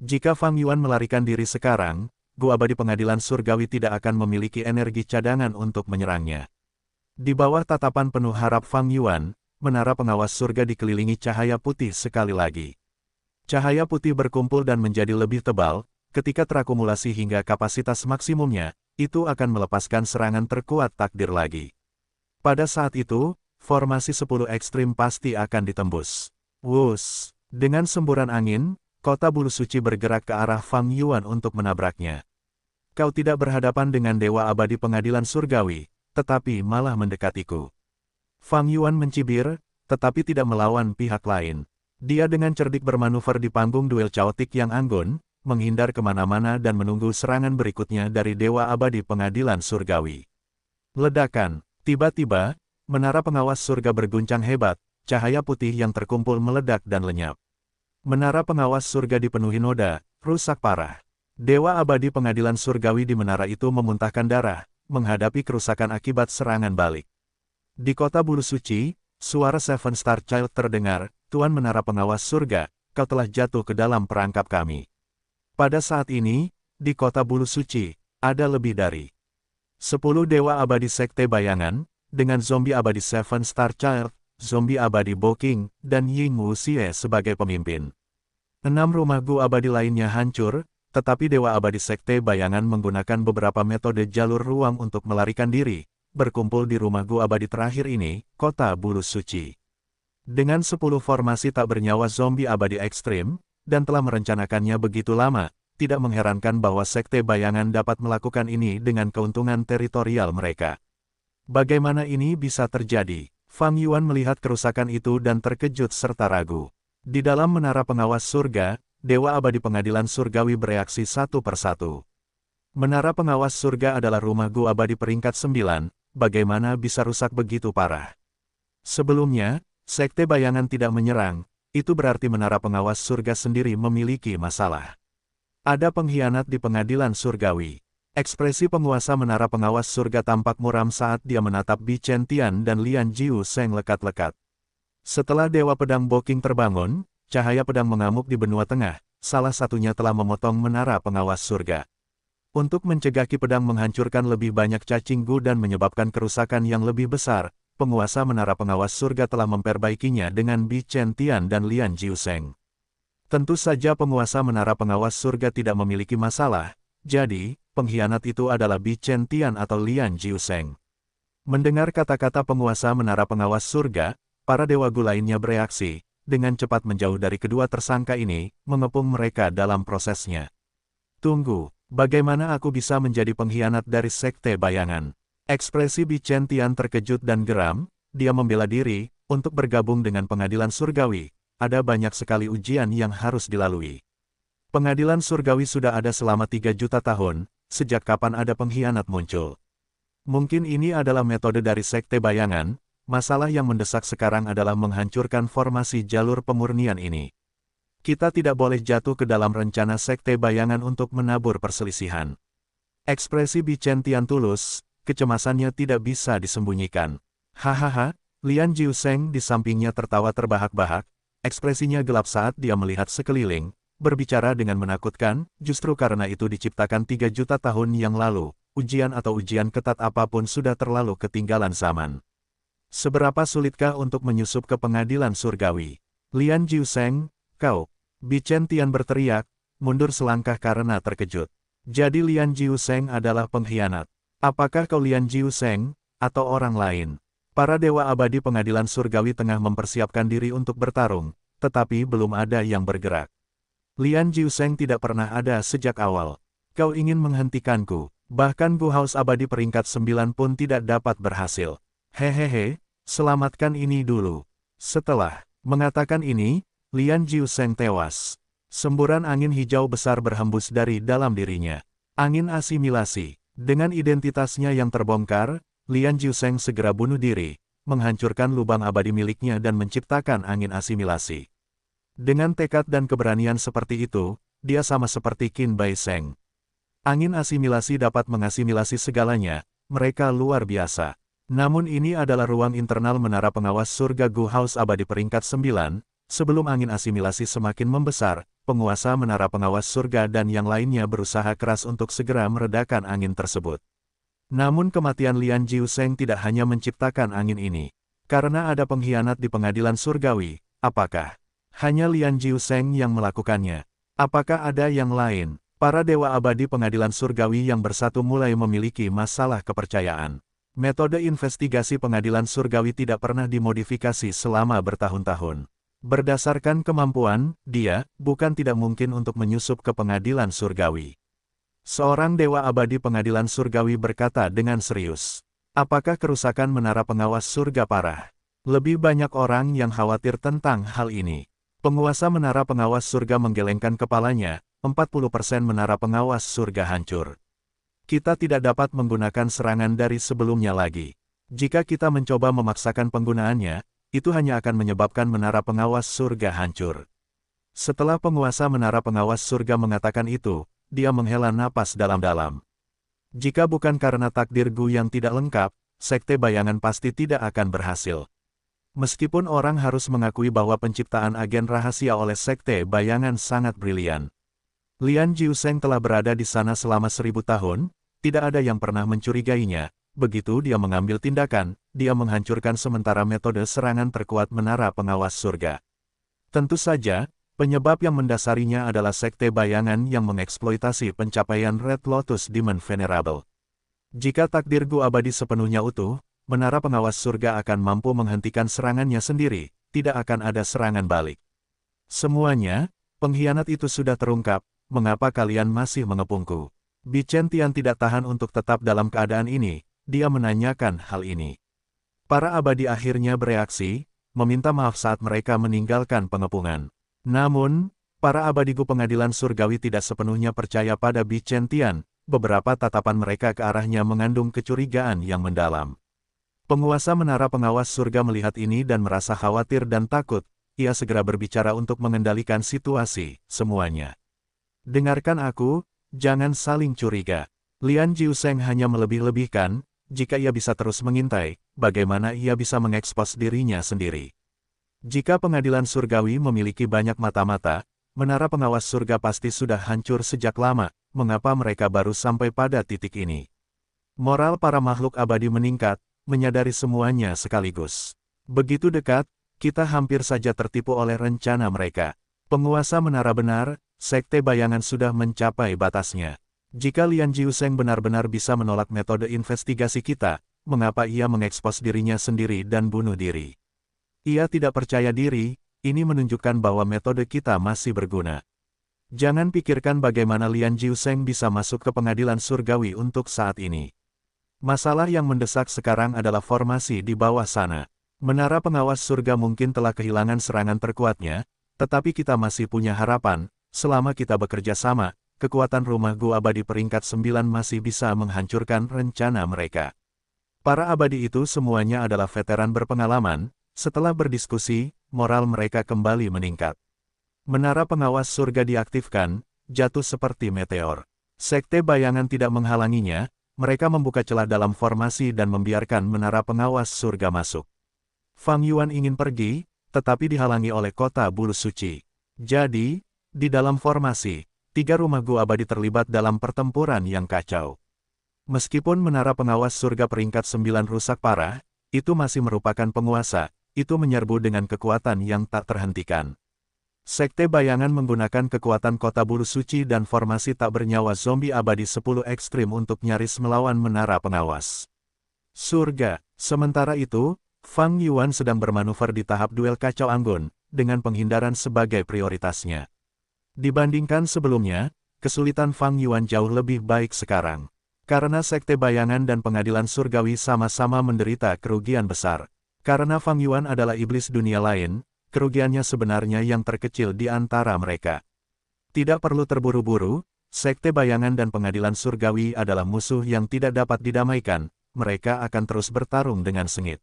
Jika Fang Yuan melarikan diri sekarang, Gu abadi pengadilan surgawi tidak akan memiliki energi cadangan untuk menyerangnya. Di bawah tatapan penuh harap Fang Yuan, menara pengawas surga dikelilingi cahaya putih sekali lagi. Cahaya putih berkumpul dan menjadi lebih tebal, ketika terakumulasi hingga kapasitas maksimumnya, itu akan melepaskan serangan terkuat takdir lagi. Pada saat itu, formasi 10 ekstrim pasti akan ditembus. Wuss! Dengan semburan angin, kota bulu suci bergerak ke arah Fang Yuan untuk menabraknya. Kau tidak berhadapan dengan dewa abadi pengadilan surgawi, tetapi malah mendekatiku. Fang Yuan mencibir, tetapi tidak melawan pihak lain. Dia dengan cerdik bermanuver di panggung duel caotik yang anggun, menghindar kemana-mana dan menunggu serangan berikutnya dari dewa abadi pengadilan surgawi. Ledakan! Tiba-tiba, menara pengawas surga berguncang hebat, cahaya putih yang terkumpul meledak dan lenyap. Menara pengawas surga dipenuhi noda, rusak parah. Dewa abadi pengadilan surgawi di menara itu memuntahkan darah, menghadapi kerusakan akibat serangan balik. Di kota bulu suci, suara Seven Star Child terdengar, Tuan menara pengawas surga, kau telah jatuh ke dalam perangkap kami. Pada saat ini, di kota Bulu Suci, ada lebih dari 10 dewa abadi Sekte Bayangan, dengan zombie abadi Seven Star Child, zombie abadi Boking, dan Ying Wuxie sebagai pemimpin. 6 rumah gua abadi lainnya hancur, tetapi Dewa Abadi Sekte Bayangan menggunakan beberapa metode jalur ruang untuk melarikan diri, berkumpul di rumah gua abadi terakhir ini, kota Bulu Suci. Dengan 10 formasi tak bernyawa zombie abadi ekstrim, dan telah merencanakannya begitu lama, tidak mengherankan bahwa Sekte Bayangan dapat melakukan ini dengan keuntungan teritorial mereka. Bagaimana ini bisa terjadi? Fang Yuan melihat kerusakan itu dan terkejut serta ragu. Di dalam menara pengawas surga, Dewa Abadi Pengadilan Surgawi bereaksi satu persatu. Menara pengawas surga adalah rumah gua abadi peringkat 9, bagaimana bisa rusak begitu parah? Sebelumnya, Sekte Bayangan tidak menyerang, itu berarti menara pengawas surga sendiri memiliki masalah. Ada pengkhianat di pengadilan surgawi. Ekspresi penguasa menara pengawas surga tampak muram saat dia menatap Bi Chen Tian dan Lian Jiu Sheng lekat-lekat. Setelah Dewa Pedang Boking terbangun, cahaya pedang mengamuk di benua tengah, salah satunya telah memotong menara pengawas surga. Untuk mencegah Ki Pedang menghancurkan lebih banyak cacing gu dan menyebabkan kerusakan yang lebih besar, penguasa menara pengawas surga telah memperbaikinya dengan Bi Chen Tian dan Lian Jiu Sheng. Tentu saja penguasa menara pengawas surga tidak memiliki masalah, jadi, pengkhianat itu adalah Bi Chen Tian atau Lian Jiu Sheng. Mendengar kata-kata penguasa menara pengawas surga, para dewa gu lainnya bereaksi, dengan cepat menjauh dari kedua tersangka ini, mengepung mereka dalam prosesnya. Tunggu, bagaimana aku bisa menjadi pengkhianat dari Sekte Bayangan? Ekspresi Bi Chen Tian terkejut dan geram, dia membela diri, untuk bergabung dengan pengadilan surgawi, ada banyak sekali ujian yang harus dilalui. Pengadilan surgawi sudah ada selama 3 juta tahun, sejak kapan ada pengkhianat muncul? Mungkin ini adalah metode dari Sekte Bayangan. Masalah yang mendesak sekarang adalah menghancurkan formasi jalur pemurnian ini. Kita tidak boleh jatuh ke dalam rencana Sekte Bayangan untuk menabur perselisihan. Ekspresi Bi Chen Tian tulus, kecemasannya tidak bisa disembunyikan. Hahaha, Lian Jiu Sheng di sampingnya tertawa terbahak-bahak, ekspresinya gelap saat dia melihat sekeliling, berbicara dengan menakutkan, justru karena itu diciptakan 3 juta tahun yang lalu, ujian atau ujian ketat apapun sudah terlalu ketinggalan zaman. Seberapa sulitkah untuk menyusup ke pengadilan surgawi? Lian Jiu Sheng, kau! Bi Chen Tian berteriak, mundur selangkah karena terkejut. Jadi Lian Jiu Sheng adalah pengkhianat. Apakah kau Lian Jiu Sheng, atau orang lain? Para dewa abadi pengadilan surgawi tengah mempersiapkan diri untuk bertarung, tetapi belum ada yang bergerak. Lian Jiu Sheng tidak pernah ada sejak awal. Kau ingin menghentikanku, bahkan Gu Haus abadi peringkat 9 pun tidak dapat berhasil. Hehehe. Selamatkan ini dulu. Setelah mengatakan ini, Lian Jiu Sheng tewas. Semburan angin hijau besar berhembus dari dalam dirinya. Angin asimilasi. Dengan identitasnya yang terbongkar, Lian Jiu Sheng segera bunuh diri, menghancurkan lubang abadi miliknya dan menciptakan angin asimilasi. Dengan tekad dan keberanian seperti itu, dia sama seperti Qin Bai Sheng. Angin asimilasi dapat mengasimilasi segalanya, mereka luar biasa. Namun ini adalah ruang internal menara pengawas surga Gu Haus abadi peringkat 9, sebelum angin asimilasi semakin membesar, penguasa menara pengawas surga dan yang lainnya berusaha keras untuk segera meredakan angin tersebut. Namun kematian Lian Jiu Sheng tidak hanya menciptakan angin ini. Karena ada pengkhianat di pengadilan surgawi, apakah hanya Lian Jiu Sheng yang melakukannya? Apakah ada yang lain? Para dewa abadi pengadilan surgawi yang bersatu mulai memiliki masalah kepercayaan. Metode investigasi pengadilan surgawi tidak pernah dimodifikasi selama bertahun-tahun. Berdasarkan kemampuan, dia bukan tidak mungkin untuk menyusup ke pengadilan surgawi. Seorang dewa abadi pengadilan surgawi berkata dengan serius. Apakah kerusakan menara pengawas surga parah? Lebih banyak orang yang khawatir tentang hal ini. Penguasa menara pengawas surga menggelengkan kepalanya, 40% menara pengawas surga hancur. Kita tidak dapat menggunakan serangan dari sebelumnya lagi. Jika kita mencoba memaksakan penggunaannya, itu hanya akan menyebabkan menara pengawas surga hancur. Setelah penguasa menara pengawas surga mengatakan itu, dia menghela napas dalam-dalam. Jika bukan karena takdir Gu yang tidak lengkap, Sekte Bayangan pasti tidak akan berhasil. Meskipun orang harus mengakui bahwa penciptaan agen rahasia oleh Sekte Bayangan sangat brilian. Lian Jiuseng telah berada di sana selama 1000 tahun, tidak ada yang pernah mencurigainya. Begitu dia mengambil tindakan, dia menghancurkan sementara metode serangan terkuat menara pengawas surga. Tentu saja, penyebab yang mendasarinya adalah sekte bayangan yang mengeksploitasi pencapaian Red Lotus Demon Venerable. Jika takdir Gu abadi sepenuhnya utuh, menara pengawas surga akan mampu menghentikan serangannya sendiri, tidak akan ada serangan balik. Semuanya, pengkhianat itu sudah terungkap, mengapa kalian masih mengepungku? Bichen Tian tidak tahan untuk tetap dalam keadaan ini, dia menanyakan hal ini. Para abadi akhirnya bereaksi, meminta maaf saat mereka meninggalkan pengepungan. Namun, para abadigu pengadilan surgawi tidak sepenuhnya percaya pada Bichen Tian, beberapa tatapan mereka ke arahnya mengandung kecurigaan yang mendalam. Penguasa menara pengawas surga melihat ini dan merasa khawatir dan takut, ia segera berbicara untuk mengendalikan situasi, semuanya. Dengarkan aku, jangan saling curiga. Lian Jiuseng hanya melebih-lebihkan, jika ia bisa terus mengintai, bagaimana ia bisa mengekspos dirinya sendiri. Jika pengadilan surgawi memiliki banyak mata-mata, menara pengawas surga pasti sudah hancur sejak lama, mengapa mereka baru sampai pada titik ini? Moral para makhluk abadi meningkat, menyadari semuanya sekaligus. Begitu dekat, kita hampir saja tertipu oleh rencana mereka. Penguasa menara benar, sekte bayangan sudah mencapai batasnya. Jika Lian Jiuseng benar-benar bisa menolak metode investigasi kita, mengapa ia mengekspos dirinya sendiri dan bunuh diri? Ia tidak percaya diri, ini menunjukkan bahwa metode kita masih berguna. Jangan pikirkan bagaimana Lian Jiuseng bisa masuk ke pengadilan surgawi untuk saat ini. Masalah yang mendesak sekarang adalah formasi di bawah sana. Menara pengawas surga mungkin telah kehilangan serangan terkuatnya, tetapi kita masih punya harapan, selama kita bekerja sama. Kekuatan rumah Gu abadi peringkat 9 masih bisa menghancurkan rencana mereka. Para abadi itu semuanya adalah veteran berpengalaman, setelah berdiskusi, moral mereka kembali meningkat. Menara pengawas surga diaktifkan, jatuh seperti meteor. Sekte bayangan tidak menghalanginya, mereka membuka celah dalam formasi dan membiarkan menara pengawas surga masuk. Fang Yuan ingin pergi, tetapi dihalangi oleh kota bulu suci. Jadi, di dalam formasi, 3 rumah Gu abadi terlibat dalam pertempuran yang kacau. Meskipun menara pengawas surga peringkat 9 rusak parah, itu masih merupakan penguasa, itu menyerbu dengan kekuatan yang tak terhentikan. Sekte bayangan menggunakan kekuatan kota bulu suci dan formasi tak bernyawa zombie abadi 10 ekstrim untuk nyaris melawan menara pengawas surga. Sementara itu, Fang Yuan sedang bermanuver di tahap duel kacau anggun, dengan penghindaran sebagai prioritasnya. Dibandingkan sebelumnya, kesulitan Fang Yuan jauh lebih baik sekarang. Karena sekte bayangan dan pengadilan surgawi sama-sama menderita kerugian besar. Karena Fang Yuan adalah iblis dunia lain, kerugiannya sebenarnya yang terkecil di antara mereka. Tidak perlu terburu-buru, sekte bayangan dan pengadilan surgawi adalah musuh yang tidak dapat didamaikan, mereka akan terus bertarung dengan sengit.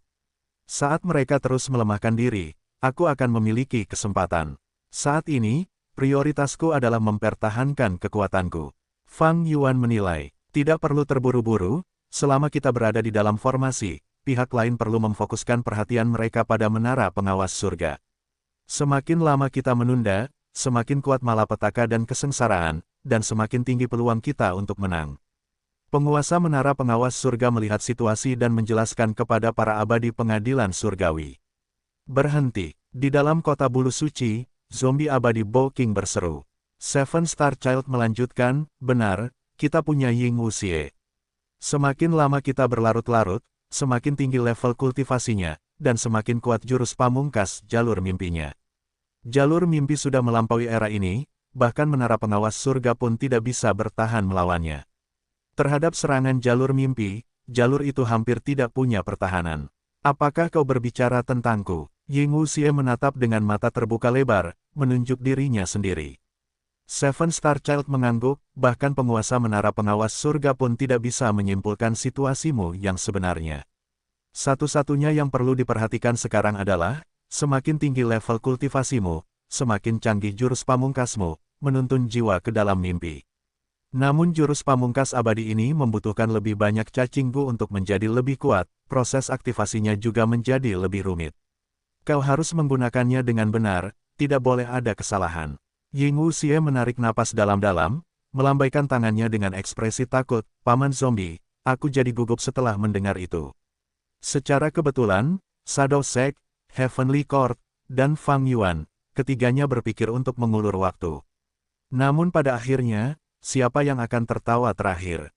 Saat mereka terus melemahkan diri, aku akan memiliki kesempatan. Saat ini, prioritasku adalah mempertahankan kekuatanku. Fang Yuan menilai, tidak perlu terburu-buru, selama kita berada di dalam formasi, pihak lain perlu memfokuskan perhatian mereka pada menara pengawas surga. Semakin lama kita menunda, semakin kuat malapetaka dan kesengsaraan, dan semakin tinggi peluang kita untuk menang. Penguasa menara pengawas surga melihat situasi dan menjelaskan kepada para abadi pengadilan surgawi. Berhenti, di dalam kota bulu suci, zombie abadi Bo King berseru. Seven Star Child melanjutkan, benar, kita punya Ying Wuxie. Semakin lama kita berlarut-larut, semakin tinggi level kultivasinya, dan semakin kuat jurus pamungkas jalur mimpinya. Jalur mimpi sudah melampaui era ini, bahkan menara pengawas surga pun tidak bisa bertahan melawannya. Terhadap serangan jalur mimpi, jalur itu hampir tidak punya pertahanan. Apakah kau berbicara tentangku? Ying Wuxie menatap dengan mata terbuka lebar, menunjuk dirinya sendiri. Seven Star Child mengangguk, bahkan penguasa menara pengawas surga pun tidak bisa menyimpulkan situasimu yang sebenarnya. Satu-satunya yang perlu diperhatikan sekarang adalah, semakin tinggi level kultivasimu, semakin canggih jurus pamungkasmu, menuntun jiwa ke dalam mimpi. Namun jurus pamungkas abadi ini membutuhkan lebih banyak cacing Gu untuk menjadi lebih kuat, proses aktivasinya juga menjadi lebih rumit. Kau harus menggunakannya dengan benar, tidak boleh ada kesalahan. Ying Wuxie menarik napas dalam-dalam, melambaikan tangannya dengan ekspresi takut. Paman zombie, aku jadi gugup setelah mendengar itu. Secara kebetulan, Shadow Sect, Heavenly Court, dan Fang Yuan, ketiganya berpikir untuk mengulur waktu. Namun pada akhirnya, siapa yang akan tertawa terakhir?